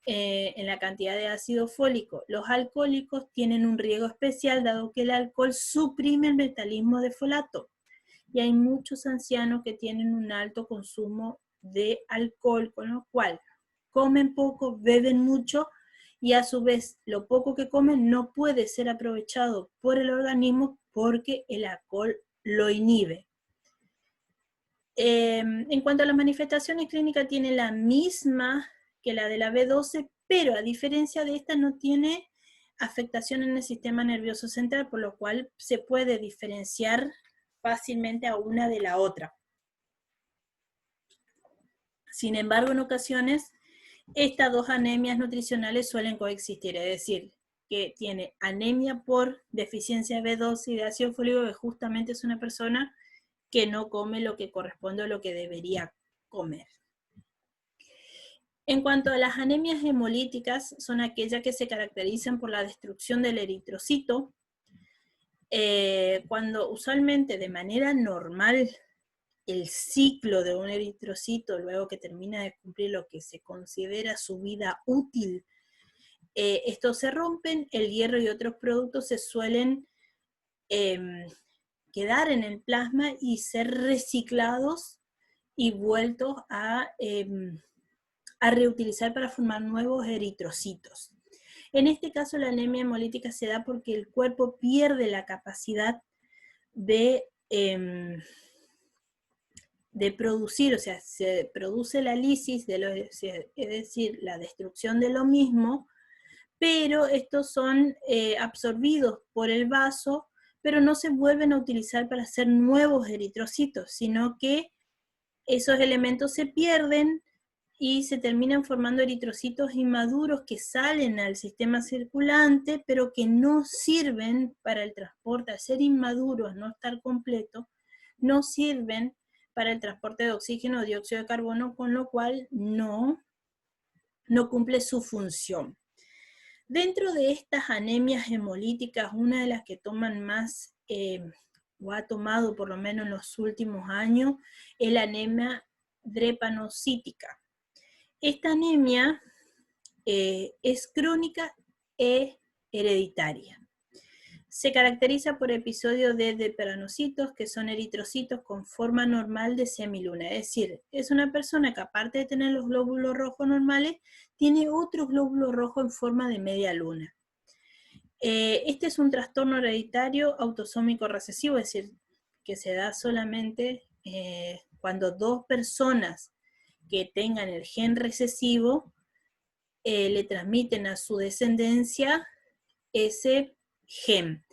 en la cantidad de ácido fólico. Los alcohólicos tienen un riesgo especial dado que el alcohol suprime el metabolismo de folato y hay muchos ancianos que tienen un alto consumo de alcohol, con lo cual comen poco, beben mucho y a su vez lo poco que comen no puede ser aprovechado por el organismo porque el alcohol lo inhibe. En cuanto a las manifestaciones clínicas, tiene la misma que la de la B12, pero a diferencia de esta no tiene afectación en el sistema nervioso central, por lo cual se puede diferenciar fácilmente a una de la otra. Sin embargo, en ocasiones, estas dos anemias nutricionales suelen coexistir, es decir, que tiene anemia por deficiencia de B12 y de ácido fólico, que justamente es una persona que no come lo que corresponde o lo que debería comer. En cuanto a las anemias hemolíticas, son aquellas que se caracterizan por la destrucción del eritrocito, cuando usualmente de manera normal el ciclo de un eritrocito, luego que termina de cumplir lo que se considera su vida útil, estos se rompen, el hierro y otros productos se suelen quedar en el plasma y ser reciclados y vueltos a reutilizar para formar nuevos eritrocitos. En este caso la anemia hemolítica se da porque el cuerpo pierde la capacidad de producir, o sea, se produce la lisis, es decir, la destrucción de lo mismo, pero estos son absorbidos por el vaso, pero no se vuelven a utilizar para hacer nuevos eritrocitos, sino que esos elementos se pierden y se terminan formando eritrocitos inmaduros que salen al sistema circulante, pero que no sirven para el transporte, al ser inmaduros, no estar completos, no sirven para el transporte de oxígeno o dióxido de carbono, con lo cual no cumple su función. Dentro de estas anemias hemolíticas, una de las que toman más, o ha tomado por lo menos en los últimos años, es la anemia drepanocítica. Esta anemia es crónica e hereditaria. Se caracteriza por episodios de drepanocitos, que son eritrocitos con forma normal de semiluna. Es decir, es una persona que aparte de tener los glóbulos rojos normales, tiene otros glóbulos rojos en forma de media luna. Este es un trastorno hereditario autosómico recesivo, es decir, que se da solamente cuando dos personas que tengan el gen recesivo le transmiten a su descendencia ese gen.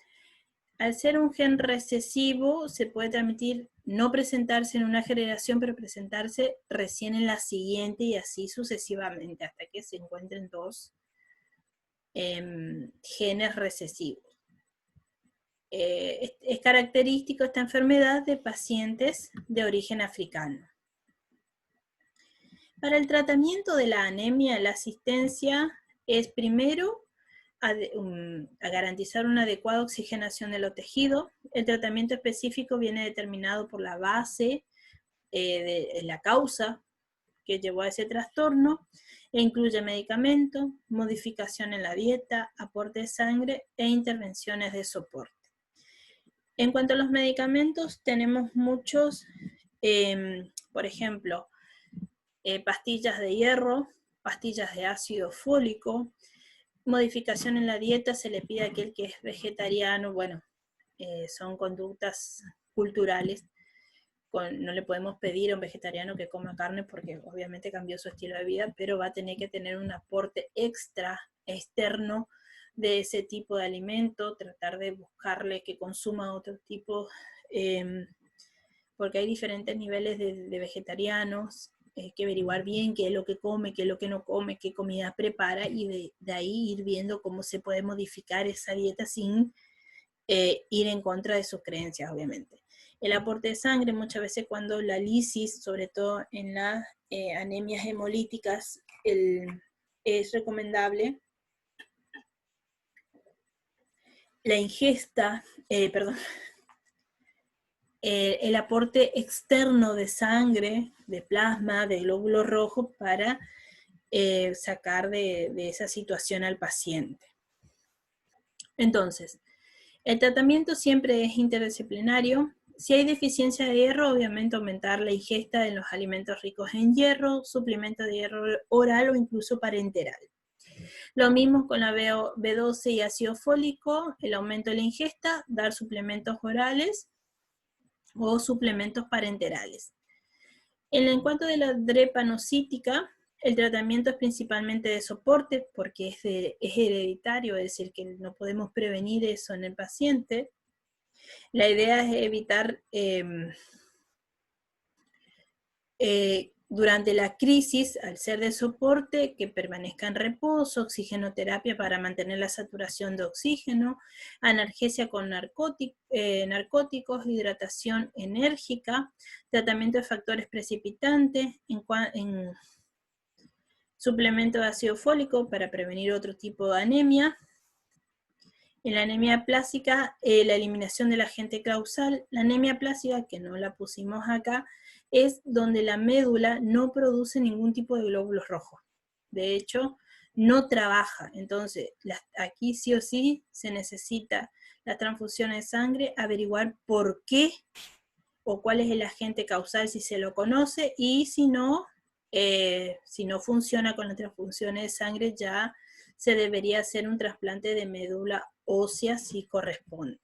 Al ser un gen recesivo, se puede transmitir, no presentarse en una generación, pero presentarse recién en la siguiente y así sucesivamente, hasta que se encuentren dos genes recesivos. Es característico esta enfermedad de pacientes de origen africano. Para el tratamiento de la anemia, la asistencia es primero a garantizar una adecuada oxigenación de los tejidos. El tratamiento específico viene determinado por la base de la causa que llevó a ese trastorno e incluye medicamentos, modificación en la dieta, aporte de sangre e intervenciones de soporte. En cuanto a los medicamentos, tenemos muchos, por ejemplo, pastillas de hierro, pastillas de ácido fólico, modificación en la dieta, se le pide a aquel que es vegetariano, bueno, son conductas culturales, no le podemos pedir a un vegetariano que coma carne porque obviamente cambió su estilo de vida, pero va a tener que tener un aporte extra, externo, de ese tipo de alimento, tratar de buscarle que consuma otro tipo, porque hay diferentes niveles de vegetarianos, hay que averiguar bien qué es lo que come, qué es lo que no come, qué comida prepara, y de ahí ir viendo cómo se puede modificar esa dieta sin ir en contra de sus creencias, obviamente. El aporte de sangre, muchas veces cuando la lisis, sobre todo en las anemias hemolíticas, es recomendable la ingesta, el aporte externo de sangre, de plasma, de glóbulos rojos para sacar de esa situación al paciente. Entonces, el tratamiento siempre es interdisciplinario. Si hay deficiencia de hierro, obviamente aumentar la ingesta de los alimentos ricos en hierro, suplemento de hierro oral o incluso parenteral. Lo mismo con la B12 y ácido fólico, el aumento de la ingesta, dar suplementos orales o suplementos parenterales. En cuanto de la drepanocítica, el tratamiento es principalmente de soporte porque es hereditario, es decir, que no podemos prevenir eso en el paciente. La idea es evitar durante la crisis, al ser de soporte, que permanezca en reposo, oxigenoterapia para mantener la saturación de oxígeno, analgesia con narcóticos, hidratación enérgica, tratamiento de factores precipitantes, en suplemento de ácido fólico para prevenir otro tipo de anemia. En la anemia plástica, la eliminación del agente causal. La anemia plástica, que no la pusimos acá, es donde la médula no produce ningún tipo de glóbulos rojos. De hecho, no trabaja. Entonces, aquí sí o sí se necesita la transfusión de sangre, averiguar por qué o cuál es el agente causal si se lo conoce, y si no funciona con la transfusión de sangre, ya se debería hacer un trasplante de médula ósea si corresponde.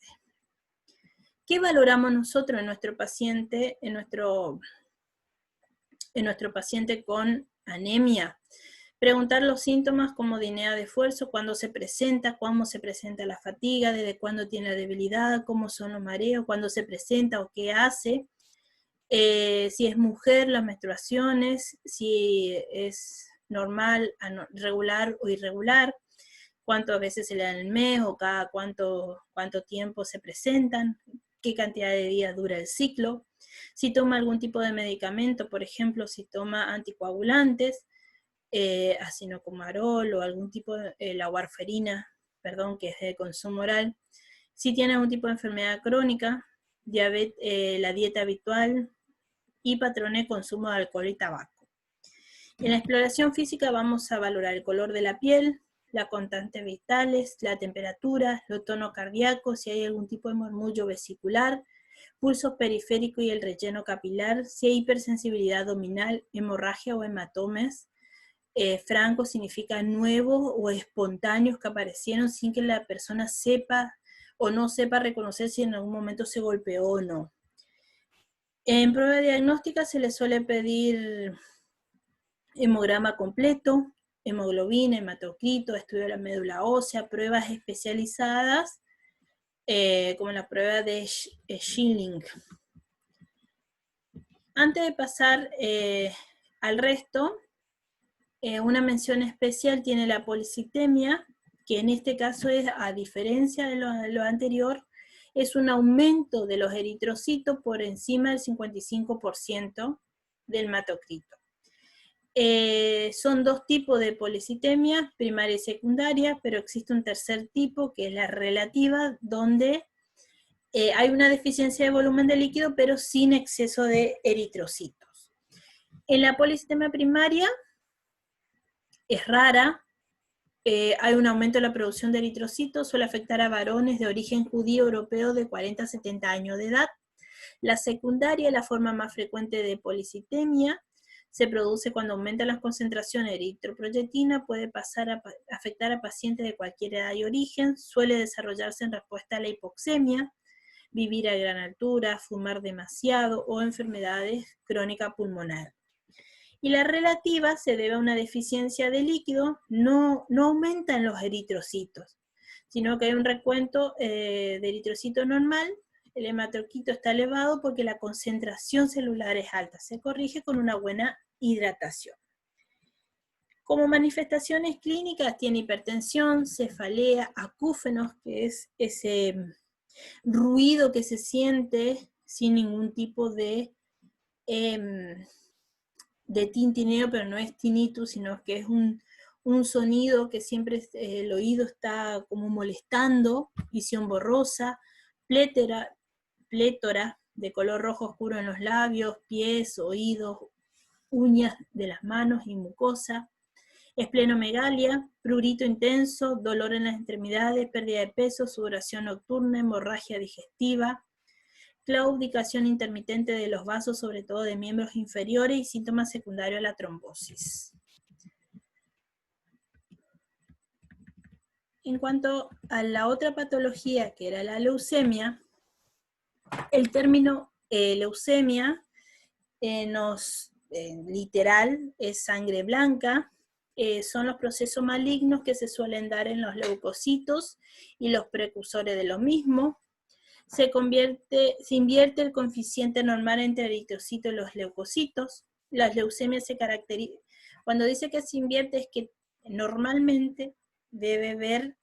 ¿Qué valoramos nosotros en nuestro paciente, en nuestro paciente con anemia? Preguntar los síntomas como disnea de esfuerzo, cuándo se presenta, cómo se presenta la fatiga, desde cuándo tiene la debilidad, cómo son los mareos, cuándo se presenta o qué hace. Si es mujer, las menstruaciones, si es normal, regular o irregular, cuántas veces se le da en el mes o cada cuánto tiempo se presentan, qué cantidad de días dura el ciclo, si toma algún tipo de medicamento, por ejemplo, si toma anticoagulantes, acinocomarol o algún tipo de la warfarina, que es de consumo oral, si tiene algún tipo de enfermedad crónica, diabetes, la dieta habitual y patrones de consumo de alcohol y tabaco. En la exploración física vamos a valorar el color de la piel, las constantes vitales, la temperatura, el tono cardíaco, si hay algún tipo de murmullo vesicular, pulsos periféricos y el relleno capilar, si hay hipersensibilidad abdominal, hemorragia o hematomas. Franco significa nuevos o espontáneos que aparecieron sin que la persona sepa o no sepa reconocer si en algún momento se golpeó o no. En prueba diagnóstica se le suele pedir hemograma completo, hemoglobina, hematocrito, estudio de la médula ósea, pruebas especializadas, como la prueba de Schilling. Antes de pasar al resto, una mención especial tiene la policitemia, que en este caso es, a diferencia de lo anterior, es un aumento de los eritrocitos por encima del 55% del hematocrito. Son dos tipos de policitemia, primaria y secundaria, pero existe un tercer tipo que es la relativa, donde hay una deficiencia de volumen de líquido, pero sin exceso de eritrocitos. En la policitemia primaria es rara, hay un aumento de la producción de eritrocitos, suele afectar a varones de origen judío europeo de 40 a 70 años de edad. La secundaria, la forma más frecuente de policitemia, se produce cuando aumentan las concentraciones de eritroproyectina, puede pasar a afectar a pacientes de cualquier edad y origen, suele desarrollarse en respuesta a la hipoxemia, vivir a gran altura, fumar demasiado o enfermedades crónicas pulmonares. Y la relativa se debe a una deficiencia de líquido, no aumentan los eritrocitos, sino que hay un recuento de eritrocito normal, el hematocrito está elevado porque la concentración celular es alta, se corrige con una buena hidratación. Como manifestaciones clínicas tiene hipertensión, cefalea, acúfenos, que es ese ruido que se siente sin ningún tipo de tintineo, pero no es tinnitus, sino que es un sonido que siempre el oído está como molestando, visión borrosa, plétora de color rojo oscuro en los labios, pies, oídos, uñas de las manos y mucosa, esplenomegalia, prurito intenso, dolor en las extremidades, pérdida de peso, sudoración nocturna, hemorragia digestiva, claudicación intermitente de los vasos, sobre todo de miembros inferiores, y síntomas secundarios a la trombosis. En cuanto a la otra patología, que era la leucemia, el término leucemia literal es sangre blanca, son los procesos malignos que se suelen dar en los leucocitos y los precursores de lo mismo. Se invierte el coeficiente normal entre eritrocitos y los leucocitos. Las leucemias se caracterizan, cuando dice que se invierte es que normalmente debe haber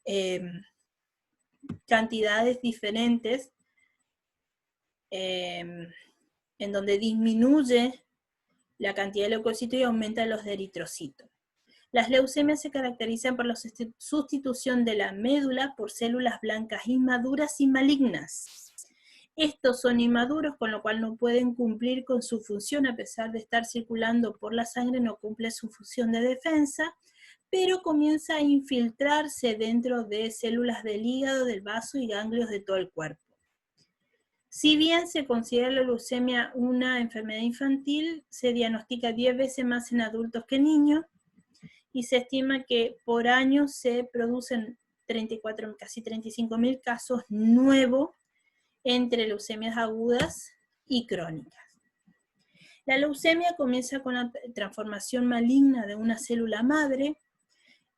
cantidades diferentes en donde disminuye la cantidad de leucocitos y aumenta los de eritrocitos. Las leucemias se caracterizan por la sustitución de la médula por células blancas inmaduras y malignas. Estos son inmaduros, con lo cual no pueden cumplir con su función, a pesar de estar circulando por la sangre, no cumple su función de defensa, pero comienza a infiltrarse dentro de células del hígado, del vaso y ganglios de todo el cuerpo. Si bien se considera la leucemia una enfermedad infantil, se diagnostica 10 veces más en adultos que en niños, y se estima que por año se producen casi 35.000 casos nuevos entre leucemias agudas y crónicas. La leucemia comienza con la transformación maligna de una célula madre.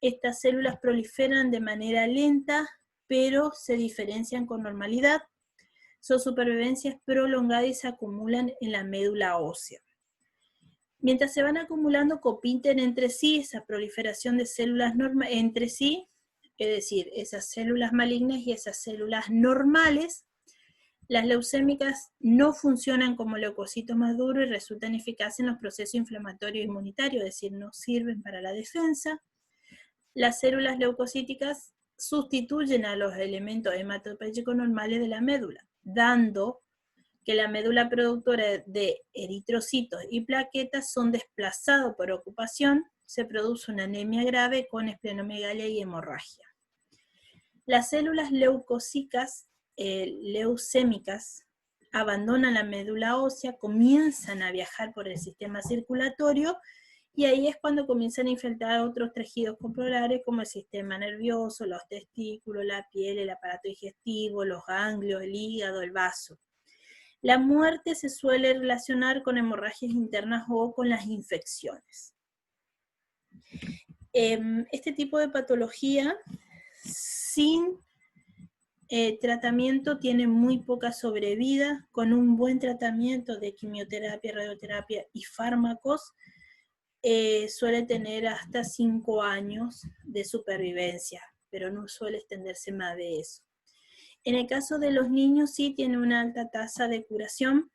Estas células proliferan de manera lenta, pero se diferencian con normalidad. Su supervivencia es prolongada y se acumulan en la médula ósea. Mientras se van acumulando, compiten entre sí esa proliferación de células entre sí, es decir, esas células malignas y esas células normales. Las leucémicas no funcionan como leucocitos más duros y resultan eficaces en los procesos inflamatorios e inmunitarios, es decir, no sirven para la defensa. Las células leucocíticas sustituyen a los elementos hematopoyéticos normales de la médula, dando que la médula productora de eritrocitos y plaquetas son desplazados por ocupación, se produce una anemia grave con esplenomegalia y hemorragia. Las células leucocíticas, leucémicas, abandonan la médula ósea, comienzan a viajar por el sistema circulatorio, y ahí es cuando comienzan a infiltrar otros tejidos corporales como el sistema nervioso, los testículos, la piel, el aparato digestivo, los ganglios, el hígado, el vaso. La muerte se suele relacionar con hemorragias internas o con las infecciones. Este tipo de patología sin tratamiento tiene muy poca sobrevida. Con un buen tratamiento de quimioterapia, radioterapia y fármacos suele tener hasta 5 años de supervivencia. pero no suele extenderse más de eso. En el caso de los niños sí tiene una alta tasa de curación.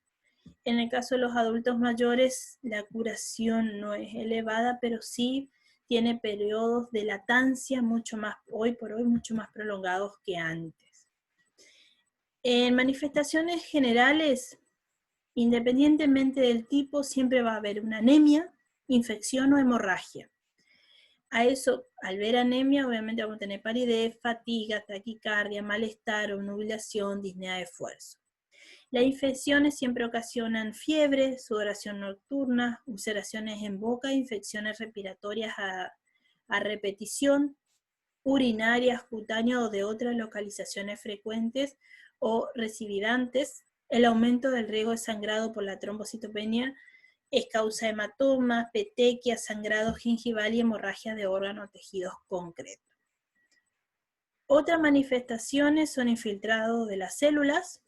En el caso de los adultos mayores, la curación no es elevada, pero sí tiene periodos de latancia hoy por hoy mucho más prolongados que antes. En manifestaciones generales, independientemente del tipo, siempre va a haber una anemia, infección o hemorragia. A eso, al ver anemia, obviamente vamos a tener palidez, fatiga, taquicardia, malestar, obnubilación, disnea de esfuerzo. Las infecciones siempre ocasionan fiebre, sudoración nocturna, ulceraciones en boca, infecciones respiratorias a repetición, urinarias, cutáneas o de otras localizaciones frecuentes o recidivantes. El aumento del riesgo de sangrado por la trombocitopenia es causa de hematomas, petequias, sangrado gingival y hemorragia de órganos o tejidos concretos. Otras manifestaciones son infiltrado de las células,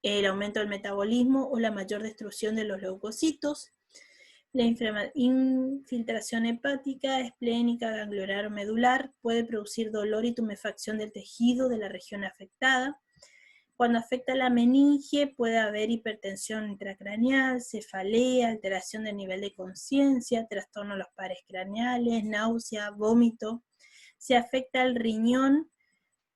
el aumento del metabolismo o la mayor destrucción de los leucocitos, la infiltración hepática, esplénica, ganglionar o medular puede producir dolor y tumefacción del tejido de la región afectada. Cuando afecta la meninge puede haber hipertensión intracraneal, cefalea, alteración del nivel de conciencia, trastorno de los pares craneales, náusea, vómito. Si afecta el riñón,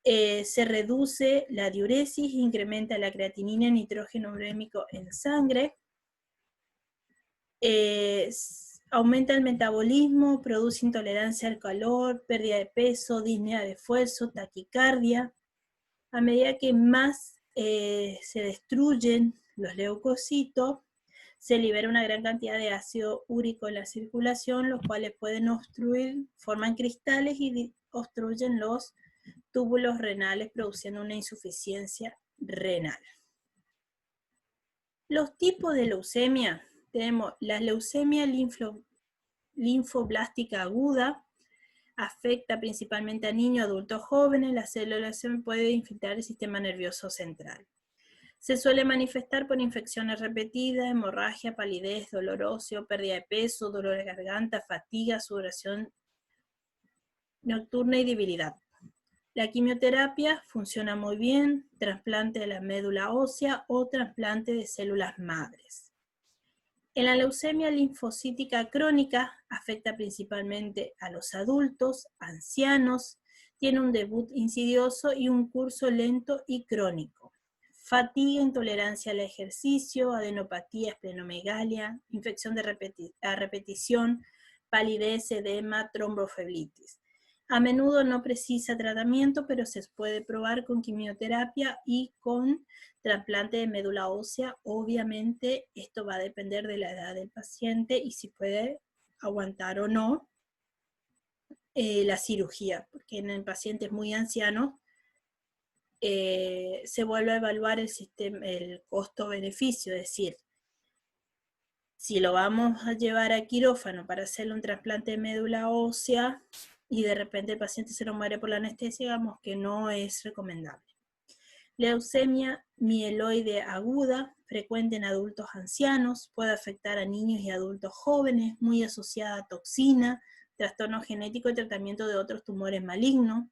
se reduce la diuresis, incrementa la creatinina y nitrógeno urémico en sangre, aumenta el metabolismo, produce intolerancia al calor, pérdida de peso, disnea de esfuerzo, taquicardia. A medida que más se destruyen los leucocitos, se libera una gran cantidad de ácido úrico en la circulación, los cuales pueden obstruir, forman cristales y obstruyen los túbulos renales, produciendo una insuficiencia renal. Los tipos de leucemia: tenemos la leucemia linfoblástica aguda, afecta principalmente a niños, adultos jóvenes. La célula se puede infiltrar el sistema nervioso central. Se suele manifestar por infecciones repetidas, hemorragia, palidez, dolor óseo, pérdida de peso, dolor de garganta, fatiga, sudoración nocturna y debilidad. La quimioterapia funciona muy bien, trasplante de la médula ósea o trasplante de células madres. En la leucemia linfocítica crónica afecta principalmente a los adultos, ancianos, tiene un debut insidioso y un curso lento y crónico. Fatiga, intolerancia al ejercicio, adenopatía, esplenomegalia, infección a repetición, palidez, edema, tromboflebitis. A menudo no precisa tratamiento, pero se puede probar con quimioterapia y con trasplante de médula ósea. Obviamente esto va a depender de la edad del paciente y si puede aguantar o no la cirugía, porque en pacientes muy ancianos se vuelve a evaluar el costo-beneficio, es decir, si lo vamos a llevar a quirófano para hacerle un trasplante de médula ósea y de repente el paciente se nos muere por la anestesia, digamos que no es recomendable. Leucemia mieloide aguda, frecuente en adultos ancianos, puede afectar a niños y adultos jóvenes, muy asociada a toxina, trastorno genético y tratamiento de otros tumores malignos.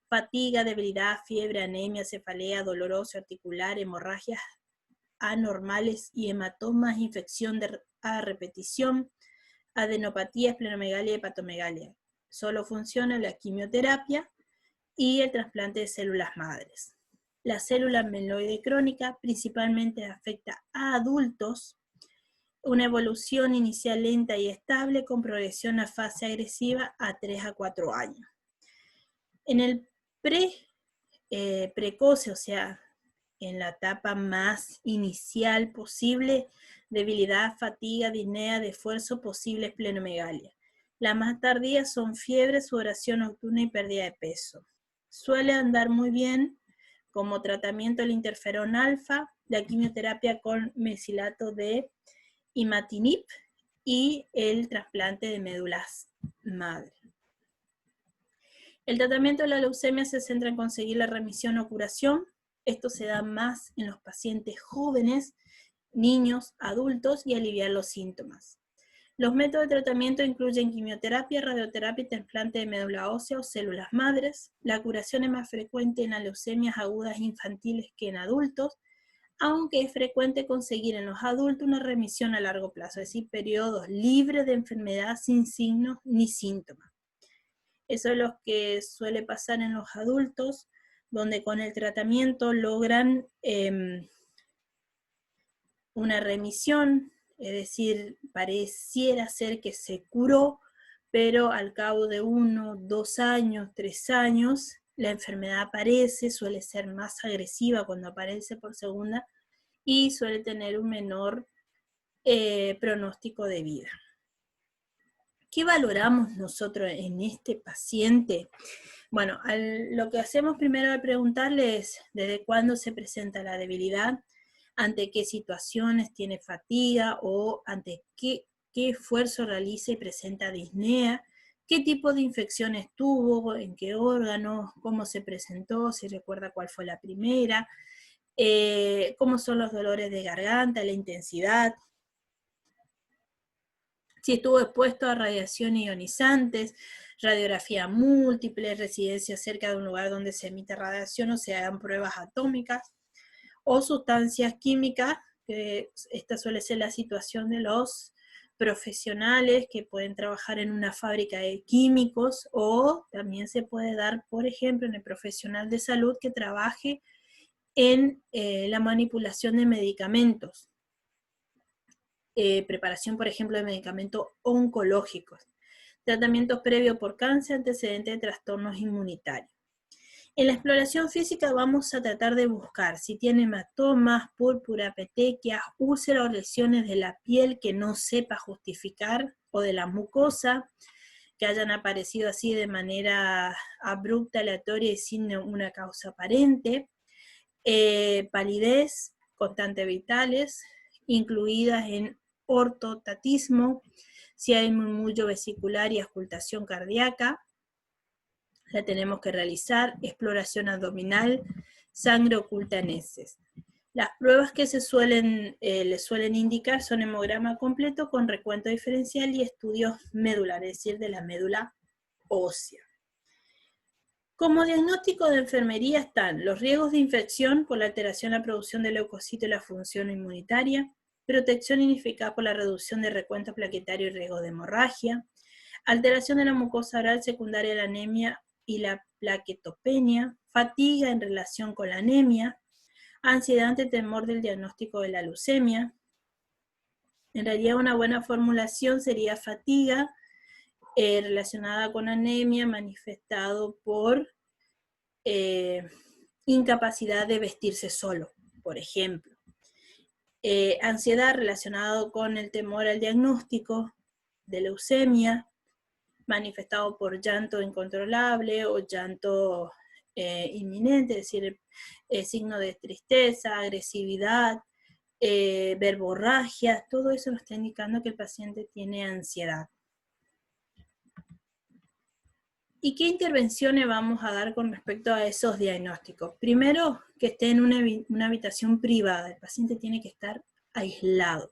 Fatiga, debilidad, fiebre, anemia, cefalea, dolor óseo articular, hemorragias anormales y hematomas, infección a repetición, adenopatía, esplenomegalia y hepatomegalia. Solo funciona la quimioterapia y el trasplante de células madres. La célula mieloide crónica principalmente afecta a adultos, una evolución inicial lenta y estable con progresión a fase agresiva a 3 a 4 años. En el precoce, o sea, en la etapa más inicial posible, debilidad, fatiga, disnea de esfuerzo, posible esplenomegalia. Las más tardías son fiebre, sudoración nocturna y pérdida de peso. Suele andar muy bien como tratamiento el interferón alfa, la quimioterapia con mesilato de imatinib y el trasplante de médulas madre. El tratamiento de la leucemia se centra en conseguir la remisión o curación. Esto se da más en los pacientes jóvenes, niños, adultos y aliviar los síntomas. Los métodos de tratamiento incluyen quimioterapia, radioterapia y trasplante de médula ósea o células madres. La curación es más frecuente en las leucemias agudas infantiles que en adultos, aunque es frecuente conseguir en los adultos una remisión a largo plazo, es decir, periodos libres de enfermedad sin signos ni síntomas. Eso es lo que suele pasar en los adultos, donde con el tratamiento logran una remisión, es decir, pareciera ser que se curó, pero al cabo de 1, 2 años, 3 años, la enfermedad aparece, suele ser más agresiva cuando aparece por segunda y suele tener un menor pronóstico de vida. ¿Qué valoramos nosotros en este paciente? Bueno, lo que hacemos primero al preguntarle es desde cuándo se presenta la debilidad, ante qué situaciones tiene fatiga o ante qué esfuerzo realiza y presenta disnea, qué tipo de infecciones tuvo, en qué órganos, cómo se presentó, si recuerda cuál fue la primera, cómo son los dolores de garganta, la intensidad, si estuvo expuesto a radiación ionizantes, radiografía múltiple, residencia cerca de un lugar donde se emite radiación o se hagan pruebas atómicas, o sustancias químicas, que esta suele ser la situación de los profesionales que pueden trabajar en una fábrica de químicos, o también se puede dar, por ejemplo, en el profesional de salud que trabaje en la manipulación de medicamentos. Preparación, por ejemplo, de medicamentos oncológicos, tratamientos previos por cáncer, antecedentes de trastornos inmunitarios. En la exploración física vamos a tratar de buscar si tiene hematomas, púrpura, petequias, úlceras o lesiones de la piel que no sepa justificar, o de la mucosa, que hayan aparecido así de manera abrupta, aleatoria y sin una causa aparente, palidez, constantes vitales, incluidas en ortotatismo, si hay murmullo vesicular y auscultación cardíaca, la tenemos que realizar, exploración abdominal, sangre oculta en heces. Las pruebas que le suelen indicar son hemograma completo con recuento diferencial y estudios medulares, es decir, de la médula ósea. Como diagnóstico de enfermería están los riesgos de infección por la alteración en la producción de leucocitos y la función inmunitaria, protección ineficaz por la reducción de recuento plaquetario y riesgo de hemorragia, alteración de la mucosa oral secundaria a la anemia y la plaquetopenia, fatiga en relación con la anemia, ansiedad ante temor del diagnóstico de la leucemia. En realidad una buena formulación sería fatiga relacionada con anemia manifestado por incapacidad de vestirse solo, por ejemplo. Ansiedad relacionado con el temor al diagnóstico de leucemia, manifestado por llanto incontrolable o llanto inminente, es decir, signo de tristeza, agresividad, verborragia, todo eso nos está indicando que el paciente tiene ansiedad. ¿Y qué intervenciones vamos a dar con respecto a esos diagnósticos? Primero, que esté en una habitación privada, el paciente tiene que estar aislado.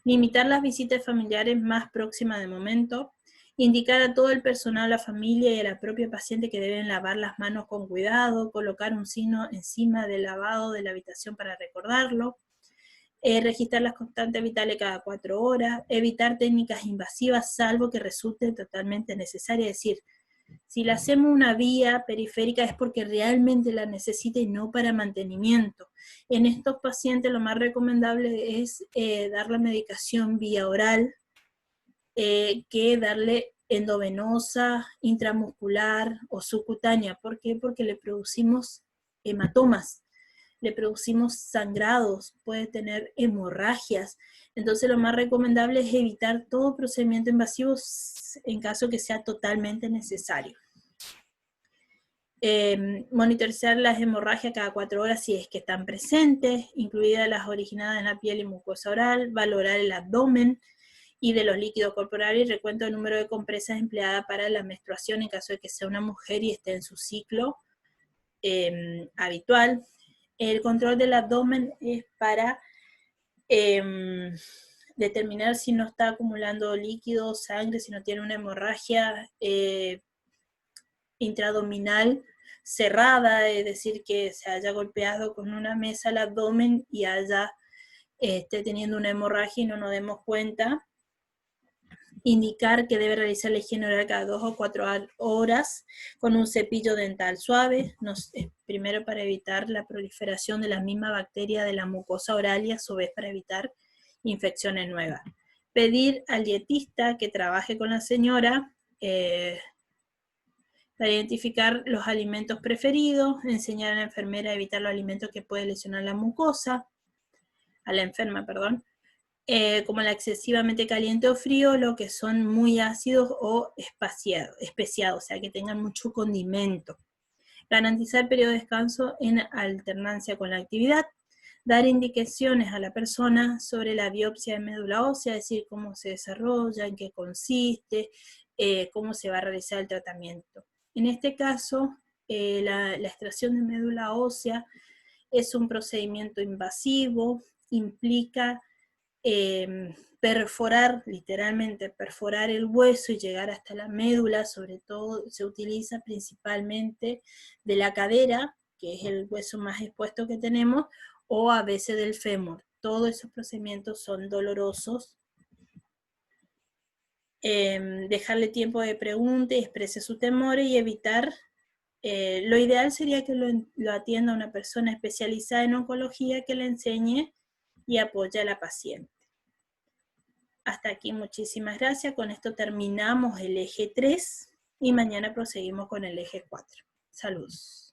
Limitar las visitas familiares más próximas de momento, indicar a todo el personal, a la familia y a la propia paciente que deben lavar las manos con cuidado, colocar un signo encima del lavado de la habitación para recordarlo, registrar las constantes vitales cada 4 horas, evitar técnicas invasivas salvo que resulte totalmente necesaria, es decir, si le hacemos una vía periférica es porque realmente la necesita y no para mantenimiento. En estos pacientes lo más recomendable es dar la medicación vía oral que darle endovenosa, intramuscular o subcutánea. ¿Por qué? Porque le producimos hematomas, le producimos sangrados, puede tener hemorragias. Entonces lo más recomendable es evitar todo procedimiento invasivo en caso que sea totalmente necesario. Monitorizar las hemorragias cada 4 horas si es que están presentes, incluidas las originadas en la piel y mucosa oral, valorar el abdomen y de los líquidos corporales y recuento del número de compresas empleadas para la menstruación en caso de que sea una mujer y esté en su ciclo habitual. El control del abdomen es para determinar si no está acumulando líquido, sangre, si no tiene una hemorragia intraabdominal cerrada, es decir, que se haya golpeado con una mesa al abdomen y haya esté teniendo una hemorragia y no nos demos cuenta. Indicar que debe realizar la higiene oral cada 2 o 4 horas con un cepillo dental suave, primero para evitar la proliferación de la misma bacteria de la mucosa oral y a su vez para evitar infecciones nuevas. Pedir al dietista que trabaje con la señora para identificar los alimentos preferidos, enseñar a la enfermera a evitar los alimentos que pueden lesionar la mucosa, a la enferma, perdón, como el excesivamente caliente o frío, lo que son muy ácidos o especiados, o sea, que tengan mucho condimento. Garantizar periodo de descanso en alternancia con la actividad. Dar indicaciones a la persona sobre la biopsia de médula ósea, es decir, cómo se desarrolla, en qué consiste, cómo se va a realizar el tratamiento. En este caso, la extracción de médula ósea es un procedimiento invasivo, implica perforar, literalmente perforar el hueso y llegar hasta la médula, sobre todo se utiliza principalmente de la cadera, que es el hueso más expuesto que tenemos, o a veces del fémur. Todos esos procedimientos son dolorosos. Dejarle tiempo de pregunta y exprese su temor y evitar, lo ideal sería que lo atienda una persona especializada en oncología que le enseñe y apoye a la paciente. Hasta aquí, muchísimas gracias. Con esto terminamos el eje 3 y mañana proseguimos con el eje 4. Saludos.